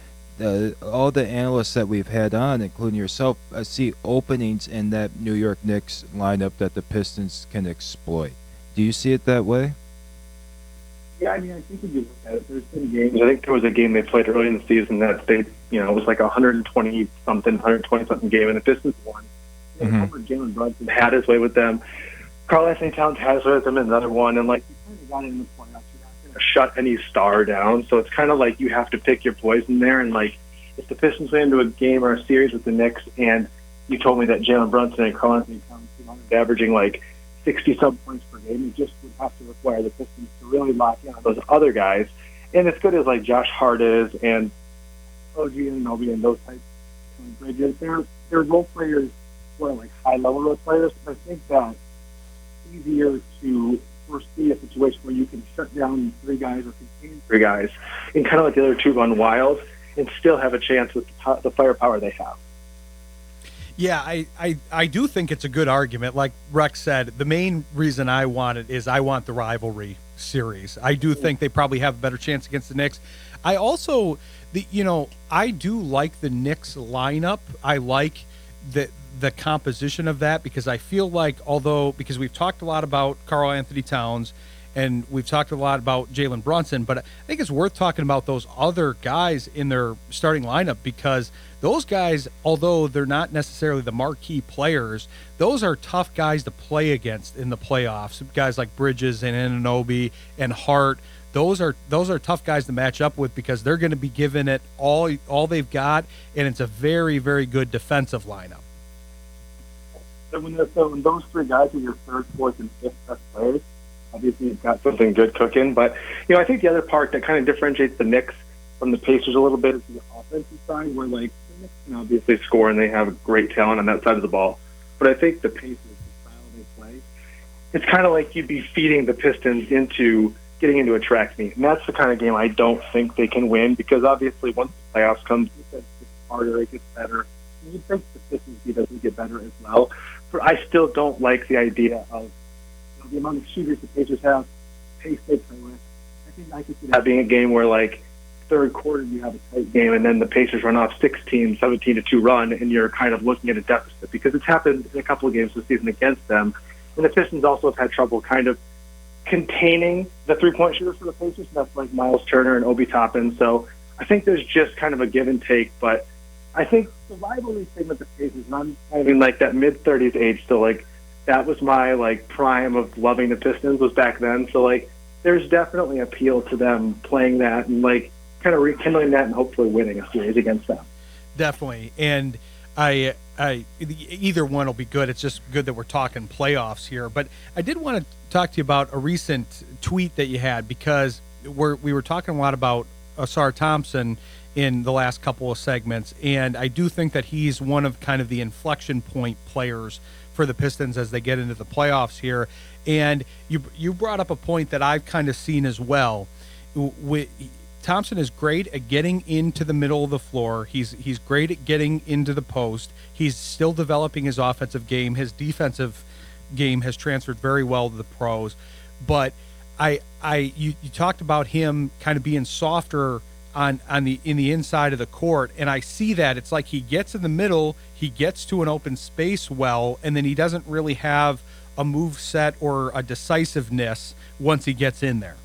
all the analysts that we've had on, including yourself, see openings in that New York Knicks lineup that the Pistons can exploit. Do you see it that way?
Yeah, I mean, I think when you look at it, there's been games. I think there was a game they played early in the season that they, it was like a 120-something game, and the Pistons won. Jalen Brunson had his way with them. Karl Anthony Towns had his way with them in another one, and like you kind of got in the playoffs. You're not going to shut any star down, so it's kind of like you have to pick your poison there. And like if the Pistons went into a game or a series with the Knicks, and you told me that Jalen Brunson and Karl Anthony Towns were averaging like 60-some points per game, you just would have to require the Pistons to really lock in on those other guys. And as good as like Josh Hart is and OG Anunoby and those types of bridges, they're role players who are like high-level role players. I think that it's easier to foresee a situation where you can shut down three guys or contain three guys and kind of let the other two run wild and still have a chance with the firepower they have.
Yeah, I do think it's a good argument. Like Rex said, the main reason I want it is I want the rivalry series. I do think they probably have a better chance against the Knicks. I also, I do like the Knicks lineup. I like the composition of that because I feel like because we've talked a lot about Karl Anthony Towns and we've talked a lot about Jalen Brunson, but I think it's worth talking about those other guys in their starting lineup because those guys, although they're not necessarily the marquee players, those are tough guys to play against in the playoffs. Guys like Bridges and Anunoby and Hart, those are tough guys to match up with because they're going to be giving it all they've got, and it's a very, very good defensive lineup.
So when those three guys are your third, fourth, and fifth best players, obviously you've got something good cooking. But, I think the other part that kind of differentiates the Knicks from the Pacers a little bit is the offensive side where, like, the Knicks can obviously score and they have great talent on that side of the ball. But I think the Pacers, the style they play, it's kind of like you'd be feeding the Pistons into getting into a track meet. And that's the kind of game I don't think they can win because obviously once the playoffs come, it gets harder, it gets better. And you'd think the Pistons doesn't get better as well. But I still don't like the idea of the amount of shooters the Pacers have, pace they play with. I think I could see that being a game where, like, third quarter you have a tight game and then the Pacers run off 17-2 run and you're kind of looking at a deficit because it's happened in a couple of games this season against them. And the Pistons also have had trouble kind of containing the three-point shooters for the Pacers. And that's like Miles Turner and Obi Toppin. So I think there's just kind of a give and take. But I think the rivalry thing with the Pacers, and I'm kind of in like that mid-30s age still, like, that was my, like, prime of loving the Pistons was back then. So, like, there's definitely appeal to them playing that and, like, kind of rekindling that and hopefully winning a series against them.
Definitely. And I either one will be good. It's just good that we're talking playoffs here. But I did want to talk to you about a recent tweet that you had because we were talking a lot about Ausar Thompson in the last couple of segments. And I do think that he's one of kind of the inflection point players for the Pistons as they get into the playoffs here. And you brought up a point that I've kind of seen as well. Thompson is great at getting into the middle of the floor. He's great at getting into the post. He's still developing his offensive game. His defensive game has transferred very well to the pros. But you talked about him kind of being softer in the inside of the court, and I see that it's like he gets in the middle, he gets to an open space well, and then he doesn't really have a move set or a decisiveness once he gets in there.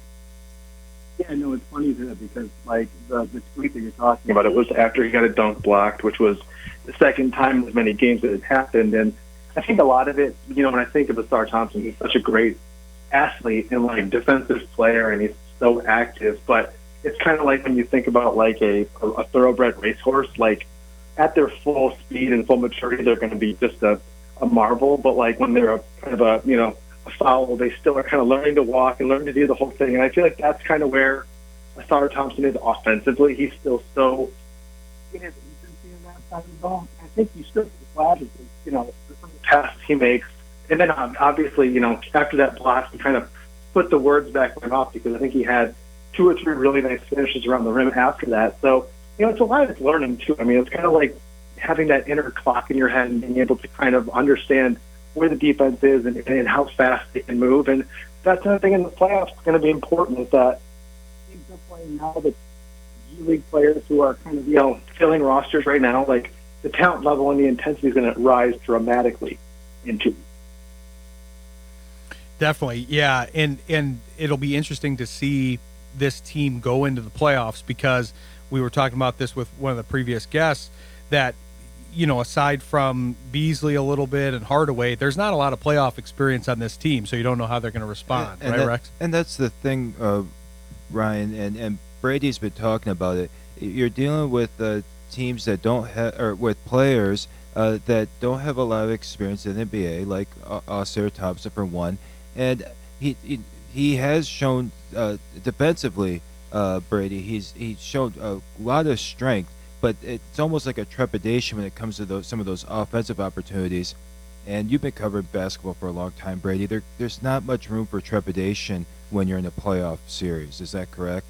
Yeah, no, it's funny because like the tweet that you're talking about, it was after he got a dunk blocked, which was the second time in as many games that it happened, and I think a lot of it, when I think of Ausar Thompson, he's such a great athlete and like defensive player, and he's so active, but it's kind of like when you think about like a thoroughbred racehorse, like at their full speed and full maturity, they're going to be just a marvel. But like when they're a foul, they still are kind of learning to walk and learning to do the whole thing. And I feel like that's kind of where Ausar Thompson is offensively. He's still so in his infancy in that side of the ball. I think you still see flashes, the passes he makes And then obviously, after that blast, he kind of put the words back in my mouth because I think he had 2 or 3 really nice finishes around the rim after that. So, it's a lot of learning too. I mean, it's kind of like having that inner clock in your head and being able to kind of understand where the defense is and how fast they can move. And that's another thing in the playoffs that's going to be important is that teams are playing now the G League players who are kind of, filling rosters right now. Like the talent level and the intensity is going to rise dramatically in 2 weeks.
Definitely, yeah, and it'll be interesting to see this team go into the playoffs because we were talking about this with one of the previous guests that, aside from Beasley a little bit and Hardaway, there's not a lot of playoff experience on this team, so you don't know how they're going to respond, right, Rex?
And that's the thing, Ryan, and Brady's been talking about it. You're dealing with teams that don't have, or with players that don't have a lot of experience in the NBA, like Oscar Thompson for one. And he has shown defensively, Brady. He's shown a lot of strength, but it's almost like a trepidation when it comes to some of those offensive opportunities. And you've been covering basketball for a long time, Brady. There's not much room for trepidation when you're in a playoff series. Is that correct?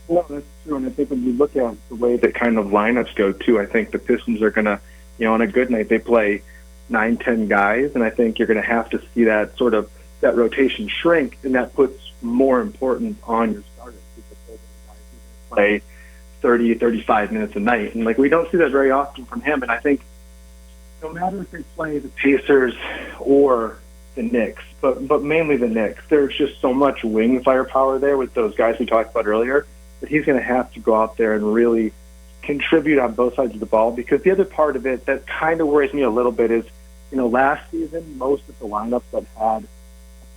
Well, that's true. And I think when you look at the way that kind of lineups go too, I think the Pistons are going to, on a good night they play 9-10 guys, and I think you're going to have to see that sort of that rotation shrink, and that puts more importance on your starters because those are the guys who play 30, 35 minutes a night. And we don't see that very often from him. And I think no matter if they play the Pacers or the Knicks, but mainly the Knicks, there's just so much wing firepower there with those guys we talked about earlier that he's going to have to go out there and really contribute on both sides of the ball. Because the other part of it that kind of worries me a little bit is, last season, most of the lineups that had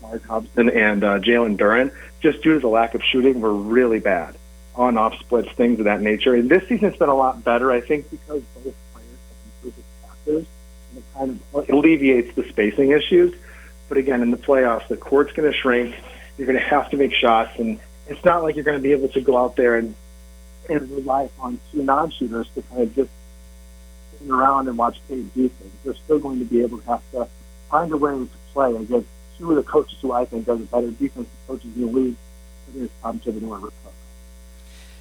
Mark Hobson and Jalen Duren, just due to the lack of shooting, were really bad. On-off splits, things of that nature. And this season it's been a lot better, I think, because both players have improved as passers, and it kind of alleviates the spacing issues. But again, in the playoffs, the court's going to shrink. You're going to have to make shots, and it's not like you're going to be able to go out there and rely on 2 non-shooters to kind of just sit around and watch Cade do things. They're still going to be able to have to find a way to play against 2 of the coaches who I think are the better defensive coaches in the league. It is Tom Thibodeau or Rick Carlisle.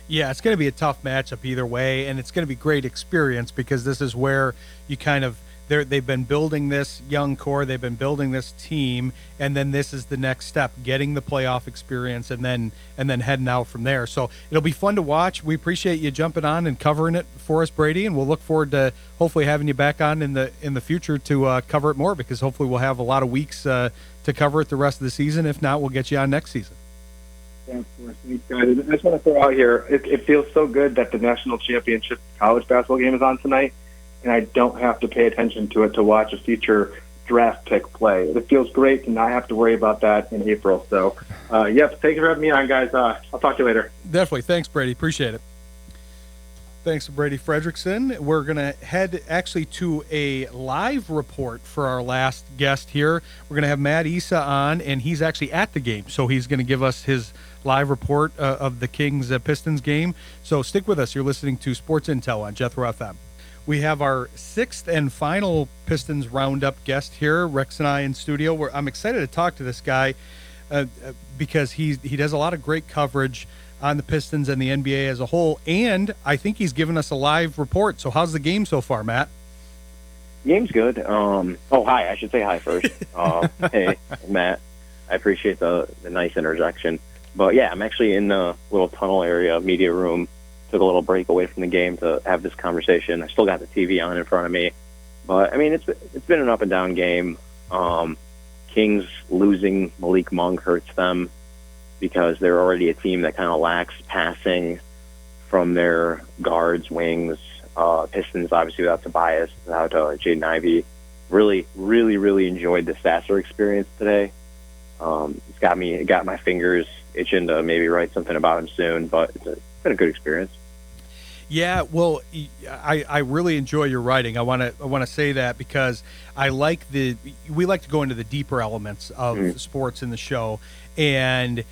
Yeah, it's going to be a tough matchup either way, and it's going to be great experience because this is where you kind of they've been building this young core, they've been building this team, and then this is the next step, getting the playoff experience, and then heading out from there. So it'll be fun to watch. We appreciate you jumping on and covering it for us, Brady, and we'll look forward to hopefully having you back on in the future to cover it more because hopefully we'll have a lot of weeks to cover it the rest of the season. If not, we'll get you on next season.
Yeah, of course. Thanks, guys. I just want to throw out here, it feels so good that the national championship college basketball game is on tonight, and I don't have to pay attention to it to watch a future draft pick play. It feels great to not have to worry about that in April. So, yep, thank you for having me on, guys. I'll talk to you later.
Definitely. Thanks, Brady. Appreciate it. Thanks to Brady Fredrickson. We're going to head actually to a live report for our last guest here. We're going to have Matt Issa on, and he's actually at the game. So he's going to give us his live report of the Kings-Pistons game. So stick with us. You're listening to Sports Intel on Jethro FM. We have our 6th and final Pistons Roundup guest here, Rex and I in studio. I'm excited to talk to this guy because he does a lot of great coverage on the Pistons and the NBA as a whole, and I think he's given us a live report. So how's the game so far, Matt?
Game's good. Hi. I should say hi first. Hey, Matt. I appreciate the nice interjection. But, yeah, I'm actually in the little tunnel area, media room. Took a little break away from the game to have this conversation. I still got the TV on in front of me. But, I mean, it's been an up-and-down game. Kings losing Malik Monk hurts them because they're already a team that kind of lacks passing from their guards, wings. Pistons, obviously, without Tobias, without Jaden Ivey. Really, really, really enjoyed the Sasser experience today. It got my fingers itching to maybe write something about him soon, but it's been a good experience.
Yeah, well, I really enjoy your writing. I want to say that because we like to go into the deeper elements of sports in the show, and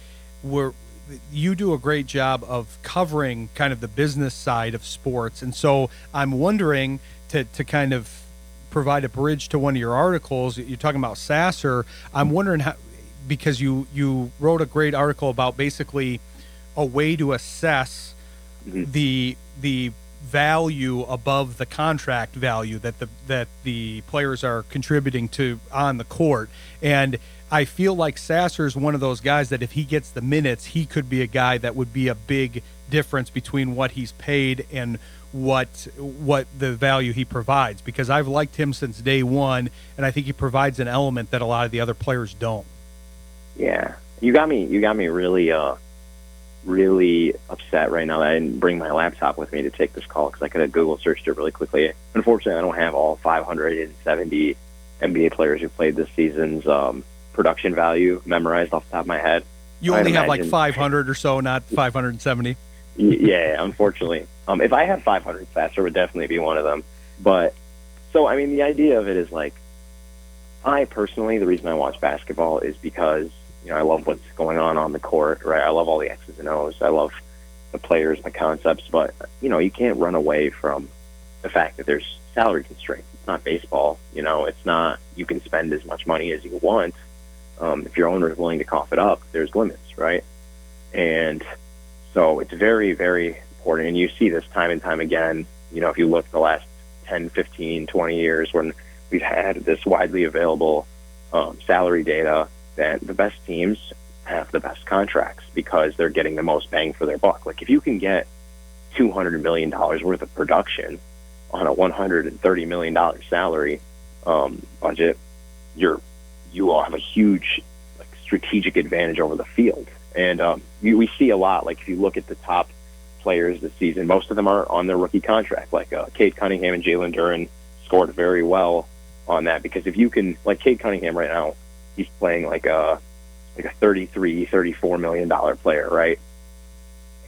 you do a great job of covering kind of the business side of sports, and so I'm wondering to kind of provide a bridge to one of your articles. You're talking about Sasser. I'm wondering how, because you wrote a great article about basically a way to assess the value above the contract value that the players are contributing to on the court. And I feel like Sasser is one of those guys that if he gets the minutes, he could be a guy that would be a big difference between what he's paid and what the value he provides, because I've liked him since day one, and I think he provides an element that a lot of the other players don't.
Yeah, you got me really really upset right now that I didn't bring my laptop with me to take this call, because I could have Google searched it really quickly. Unfortunately, I don't have all 570 NBA players who played this season's production value memorized off the top of my head.
You only have like 500 or so, not 570.
Yeah, unfortunately. If I had 500, Sasser would definitely be one of them. But, so, I mean, the idea of it is like, I personally, the reason I watch basketball is because, you know, I love what's going on the court, right? I love all the X's and O's. I love the players, the concepts. But, you know, you can't run away from the fact that there's salary constraints. It's not baseball. You know, it's not, you can spend as much money as you want. If your owner is willing to cough it up, there's limits, right? And so it's very, very important. And you see this time and time again, you know, if you look the last 10, 15, 20 years when we've had this widely available salary data, that the best teams have the best contracts because they're getting the most bang for their buck. Like if you can get $200 million worth of production on a $130 million salary budget, you all have a huge strategic advantage over the field. And we see a lot, like if you look at the top players this season, most of them are on their rookie contract. Like Cade Cunningham and Jalen Duren scored very well on that, because if you can, like Cade Cunningham right now, he's playing like a $33-34 million player, right?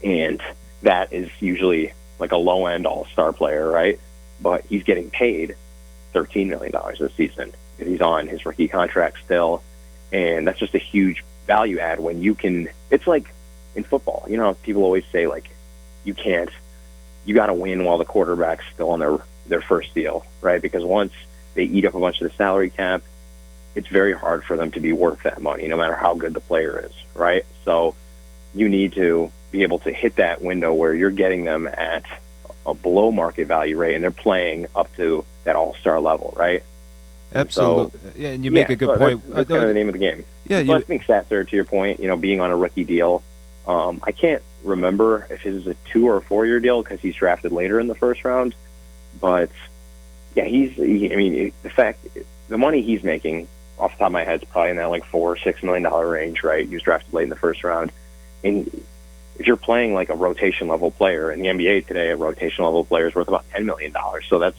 And that is usually like a low-end all-star player, right? But he's getting paid $13 million this season because he's on his rookie contract still. And that's just a huge value add when you can. It's like in football, you know, people always say like you got to win while the quarterback's still on their first deal, right? Because once they eat up a bunch of the salary cap, it's very hard for them to be worth that money, no matter how good the player is, right? So you need to be able to hit that window where you're getting them at a below market value rate and they're playing up to that all-star level, right?
Absolutely. So, yeah, and you make a good point.
That's kind of the name of the game.
Yeah,
I think Sasser, to your point, you know, being on a rookie deal, I can't remember if his is a 2 or 4 year deal because he's drafted later in the first round. But yeah, the money he's making off the top of my head is probably in that like $4-6 million range, right? He was drafted late in the first round. And if you're playing like a rotation level player in the NBA today, a rotation level player is worth about $10 million. So that's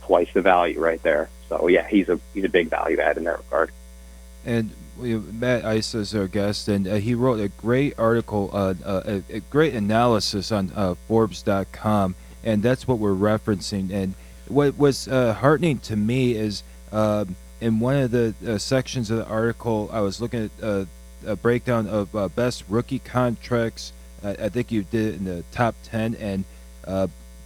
twice the value right there. So yeah, he's a big value add in that regard.
And Matt Issa is our guest, and he wrote a great article, a great analysis on Forbes.com, and that's what we're referencing. And what was heartening to me is in one of the sections of the article, I was looking at a breakdown of best rookie contracts. I think you did it in the top 10, and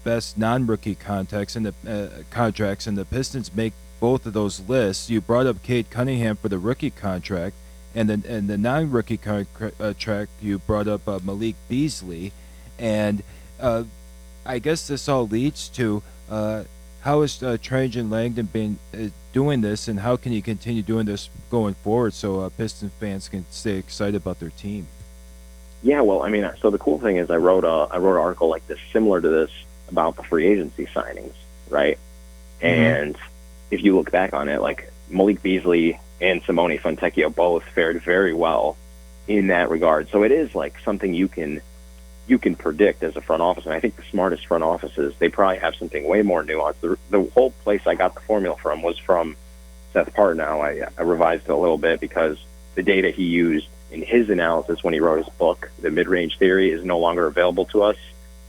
best non-rookie contracts, and the Pistons make both of those lists. You brought up Cade Cunningham for the rookie contract, and the non-rookie contract you brought up Malik Beasley, and I guess this all leads to how is Trajan Langdon doing this, and how can you continue doing this going forward so Pistons fans can stay excited about their team?
Yeah, well, I mean, so the cool thing is I wrote an article like this, similar to this, about the free agency signings, right? Mm-hmm. And if you look back on it, like Malik Beasley and Simone Fontecchio both fared very well in that regard. So it is like something you can predict as a front office. And I think the smartest front offices, they probably have something way more nuanced. The whole place I got the formula from was from Seth Partnow. I revised it a little bit because the data he used in his analysis when he wrote his book, The Mid-Range Theory, is no longer available to us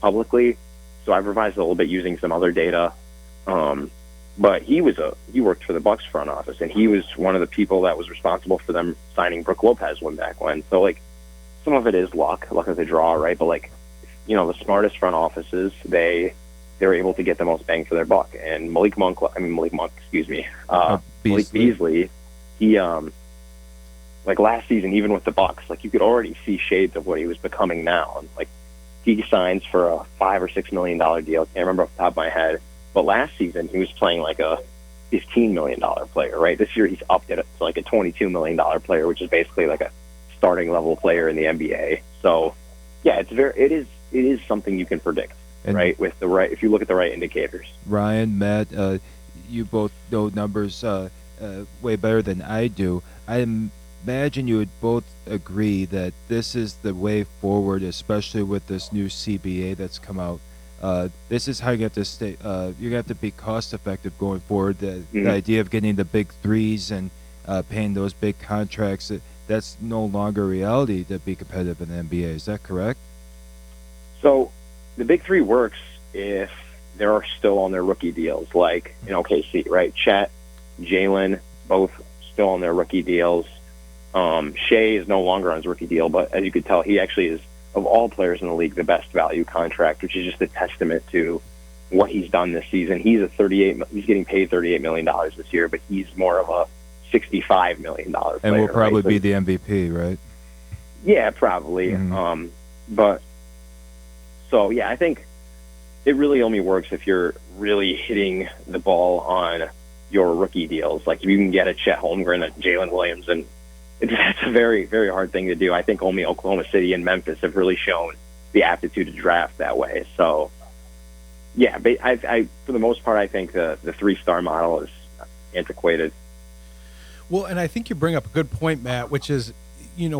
publicly. So I've revised it a little bit using some other data. But he worked for the Bucks front office, and he was one of the people that was responsible for them signing Brook Lopez way back when. So like, some of it is luck of the draw, right? But like, you know, the smartest front offices, they they were able to get the most bang for their buck. And Malik Beasley, he like last season, even with the Bucks, like you could already see shades of what he was becoming now. And like he signs for a $5 or $6 million deal. I can't remember off the top of my head, but last season he was playing like a $15 million player. Right, this year he's upped it to like a $22 million player, which is basically like a starting level player in the NBA. So yeah, it is something you can predict. And right, with the right, if you look at the right indicators.
Ryan, Matt, you both know numbers way better than I do. I imagine you would both agree that this is the way forward, especially with this new CBA that's come out. This is how you have to stay. You're gonna have to be cost effective going forward. The idea of getting the big threes and paying those big contracts, that's no longer reality to be competitive in the NBA. Is that correct?
So the big three works if they're still on their rookie deals, like in OKC, right? Chet, Jalen, both still on their rookie deals. Shea is no longer on his rookie deal, but as you could tell, he actually is, of all players in the league, the best value contract, which is just a testament to what he's done this season. He's getting paid $38 million this year, but he's more of a $65 million player.
And will probably
right?
be the MVP, right?
Yeah, probably.
Mm-hmm.
So, yeah, I think it really only works if you're really hitting the ball on your rookie deals. Like, if you can get a Chet Holmgren, a Jalen Williams, and that's a very, very hard thing to do. I think only Oklahoma City and Memphis have really shown the aptitude to draft that way. So, yeah, but I for the most part, I think the three-star model is antiquated.
Well, and I think you bring up a good point, Matt, which is,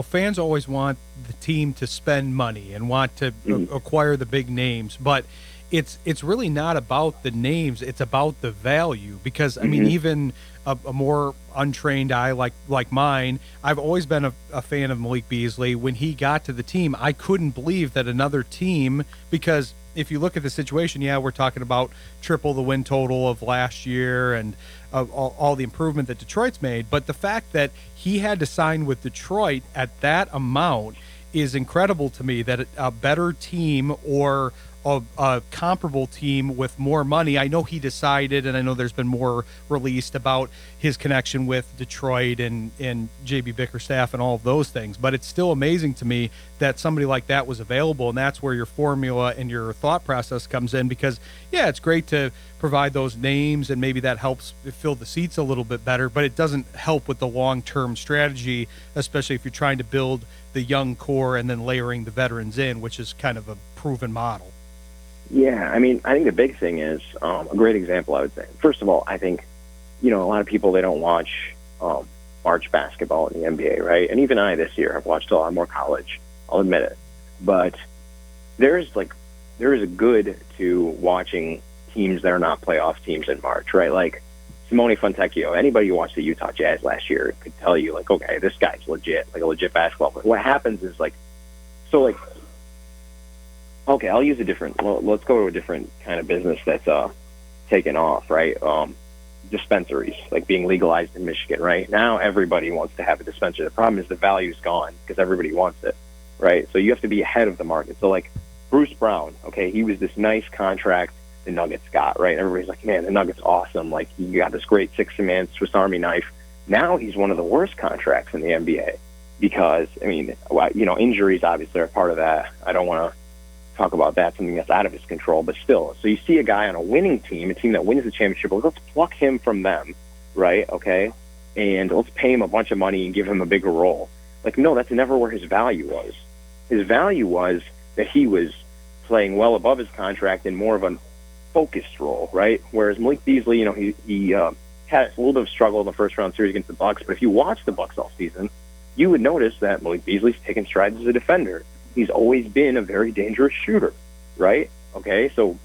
fans always want the team to spend money and want to acquire the big names, but it's really not about the names. It's about the value, because I mean, even a more untrained eye like mine, I've always been a fan of Malik Beasley. When he got to the team, I couldn't believe that another team, because if you look at the situation, we're talking about triple the win total of last year and all the improvement that Detroit's made. But the fact that he had to sign with Detroit at that amount is incredible to me, that a better team or a comparable team with more money. I know he decided, and I know there's been more released about his connection with Detroit and JB Bickerstaff and all of those things, but it's still amazing to me that somebody like that was available, and that's where your formula and your thought process comes in, because it's great to provide those names and maybe that helps fill the seats a little bit better, but it doesn't help with the long-term strategy, especially if you're trying to build the young core and then layering the veterans in, which is kind of a proven model.
Yeah, I mean, I think the big thing is a great example, I would say. First of all, I think, a lot of people, they don't watch March basketball in the NBA, right? And even I this year have watched a lot more college, I'll admit it. But there is a good to watching teams that are not playoff teams in March, right? Like Simone Fontecchio, anybody who watched the Utah Jazz last year could tell you, like, okay, this guy's legit, like a legit basketball player. What happens is, okay, I'll use let's go to a different kind of business that's taken off, right? Dispensaries, like being legalized in Michigan, right? Now everybody wants to have a dispensary. The problem is the value's gone because everybody wants it, right? So you have to be ahead of the market. So like Bruce Brown, okay, he was this nice contract the Nuggets got, right? Everybody's like, man, the Nuggets awesome. Like, he got this great 6-man Swiss Army knife. Now he's one of the worst contracts in the NBA because, I mean, injuries obviously are part of that. I don't want to talk about that, something that's out of his control, but still. So you see a guy on a winning team, a team that wins the championship, well, let's pluck him from them, right? Okay? And let's pay him a bunch of money and give him a bigger role. Like, no, that's never where his value was. His value was that he was playing well above his contract in more of a focused role, right? Whereas Malik Beasley, he had a little bit of struggle in the first round series against the Bucks, but if you watch the Bucks all season, you would notice that Malik Beasley's taken strides as a defender. He's always been a very dangerous shooter, right? Okay, so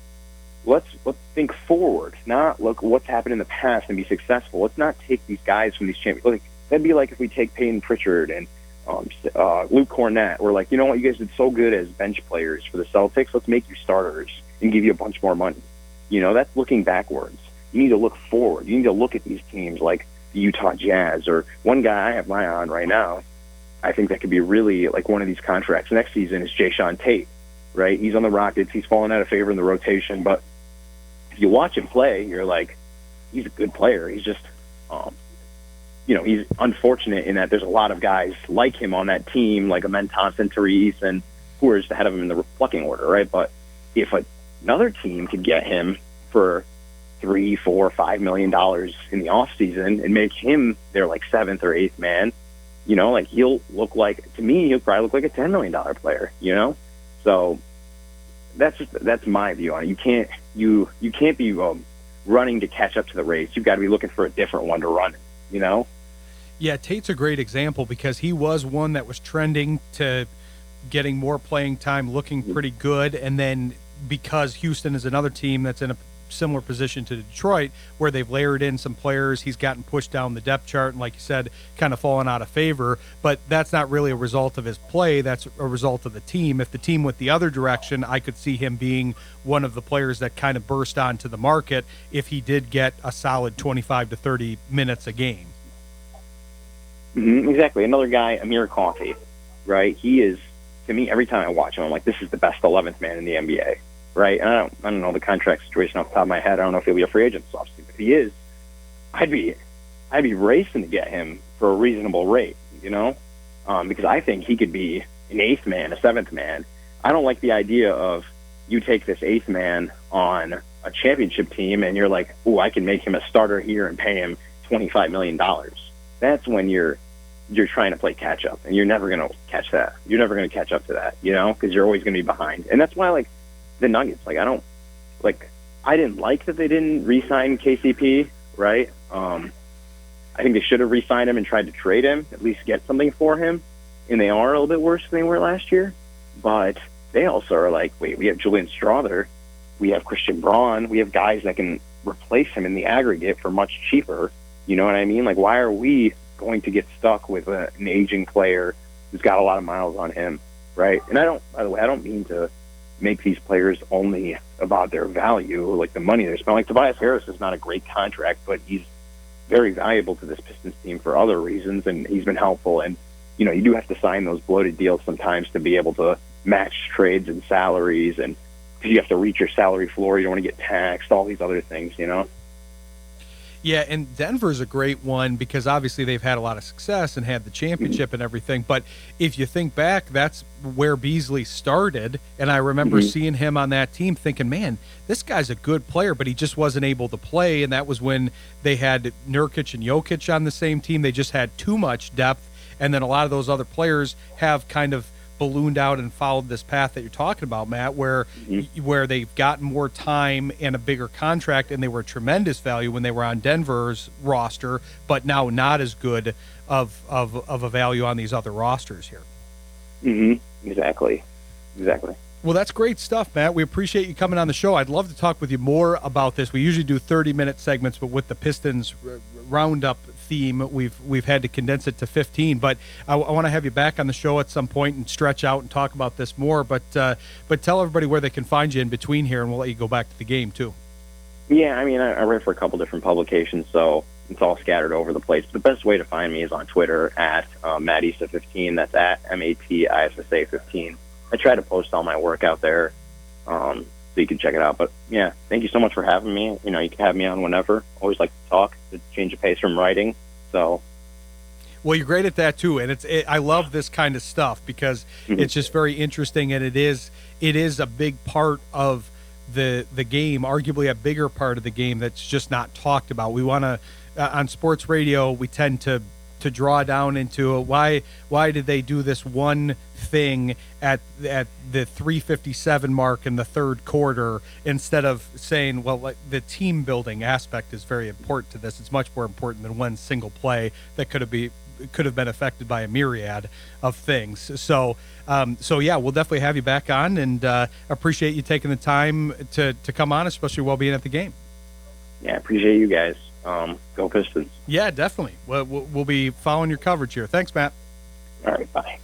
let's think forward, not look what's happened in the past and be successful. Let's not take these guys from these champions. Like, that'd be like if we take Peyton Pritchard and Luke Cornett. We're like, you know what, you guys did so good as bench players for the Celtics. Let's make you starters and give you a bunch more money. That's looking backwards. You need to look forward. You need to look at these teams like the Utah Jazz, or one guy I have my eye on right now. I think that could be really like one of these contracts next season is Jayshawn Tate, right? He's on the Rockets. He's fallen out of favor in the rotation, but if you watch him play, you're like, he's a good player. He's just, he's unfortunate in that there's a lot of guys like him on that team, like Amen Thompson, Therese, and who are just ahead of him in the plucking order, right? But if another team could get him for $3, $4, $5 million in the off season and make him their like 7th or 8th man, he'll look like, to me, he'll probably look like a $10 million player, So that's my view on it. You can't be running to catch up to the race. You've got to be looking for a different one to run,
Yeah, Tate's a great example because he was one that was trending to getting more playing time, looking pretty good, and then because Houston is another team that's in a similar position to Detroit where they've layered in some players, he's gotten pushed down the depth chart and, like you said, kind of fallen out of favor. But that's not really a result of his play. That's a result of the team. If the team went the other direction, I could see him being one of the players that kind of burst onto the market if he did get a solid 25 to 30 minutes a game.
Mm-hmm, exactly. Another guy, Amir Coffey, right? He is, to me, every time I watch him, I'm like, this is the best 11th man in the NBA. Right, and I don't know the contract situation off the top of my head. I don't know if he'll be a free agent this offseason. But if he is, I'd be racing to get him for a reasonable rate, because I think he could be an 8th man, a 7th man. I don't like the idea of you take this 8th man on a championship team and you're like, oh, I can make him a starter here and pay him $25 million. That's when you're trying to play catch up, and you're never going to catch that. You're never going to catch up to that, because you're always going to be behind. And that's why, the Nuggets, I didn't like that they didn't re-sign KCP, right? I think they should have re-signed him and tried to trade him, at least get something for him. And they are a little bit worse than they were last year. But they also are wait, we have Julian Strawther, we have Christian Braun, we have guys that can replace him in the aggregate for much cheaper. You know what I mean? Why are we going to get stuck with an aging player who's got a lot of miles on him, right? And by the way, I don't mean to make these players only about their value, like the money they're spending. Tobias Harris is not a great contract, but he's very valuable to this Pistons team for other reasons, and he's been helpful. And, you do have to sign those bloated deals sometimes to be able to match trades and salaries, and because you have to reach your salary floor, you don't want to get taxed, all these other things,
Yeah, and Denver's a great one because obviously they've had a lot of success and had the championship and everything. But if you think back, that's where Beasley started. And I remember seeing him on that team thinking, man, this guy's a good player, but he just wasn't able to play. And that was when they had Nurkic and Jokic on the same team. They just had too much depth. And then a lot of those other players have kind of ballooned out and followed this path that you're talking about, Matt, where they've gotten more time and a bigger contract, and they were tremendous value when they were on Denver's roster, but now not as good of a value on these other rosters here.
Mm-hmm. Exactly.
Well, that's great stuff, Matt. We appreciate you coming on the show. I'd love to talk with you more about this. We usually do 30-minute segments, but with the Pistons roundup theme, we've had to condense it to 15. But I want to have you back on the show at some point and stretch out and talk about this more. But tell everybody where they can find you in between here, and we'll let you go back to the game too.
Yeah, I write for a couple different publications, so it's all scattered over the place. The best way to find me is on Twitter at MattIssa15. That's at MattIssa15. I try to post all my work out there, so you can check it out. But yeah, thank you so much for having me. You can have me on whenever. Always like to talk, to change of pace from writing. So,
well, you're great at that too, and I love this kind of stuff because it's just very interesting, and it is a big part of the game, arguably a bigger part of the game that's just not talked about. We want to on sports radio, we tend to draw down into why did they do this one thing at the 3:57 mark in the third quarter instead of saying, well, the team building aspect is very important to this. It's much more important than one single play that could have been affected by a myriad of things. So yeah, we'll definitely have you back on, and appreciate you taking the time to come on, especially while being at the game.
Yeah, appreciate you guys. Go Pistons.
Yeah, definitely. We'll be following your coverage here. Thanks, Matt.
All right, bye.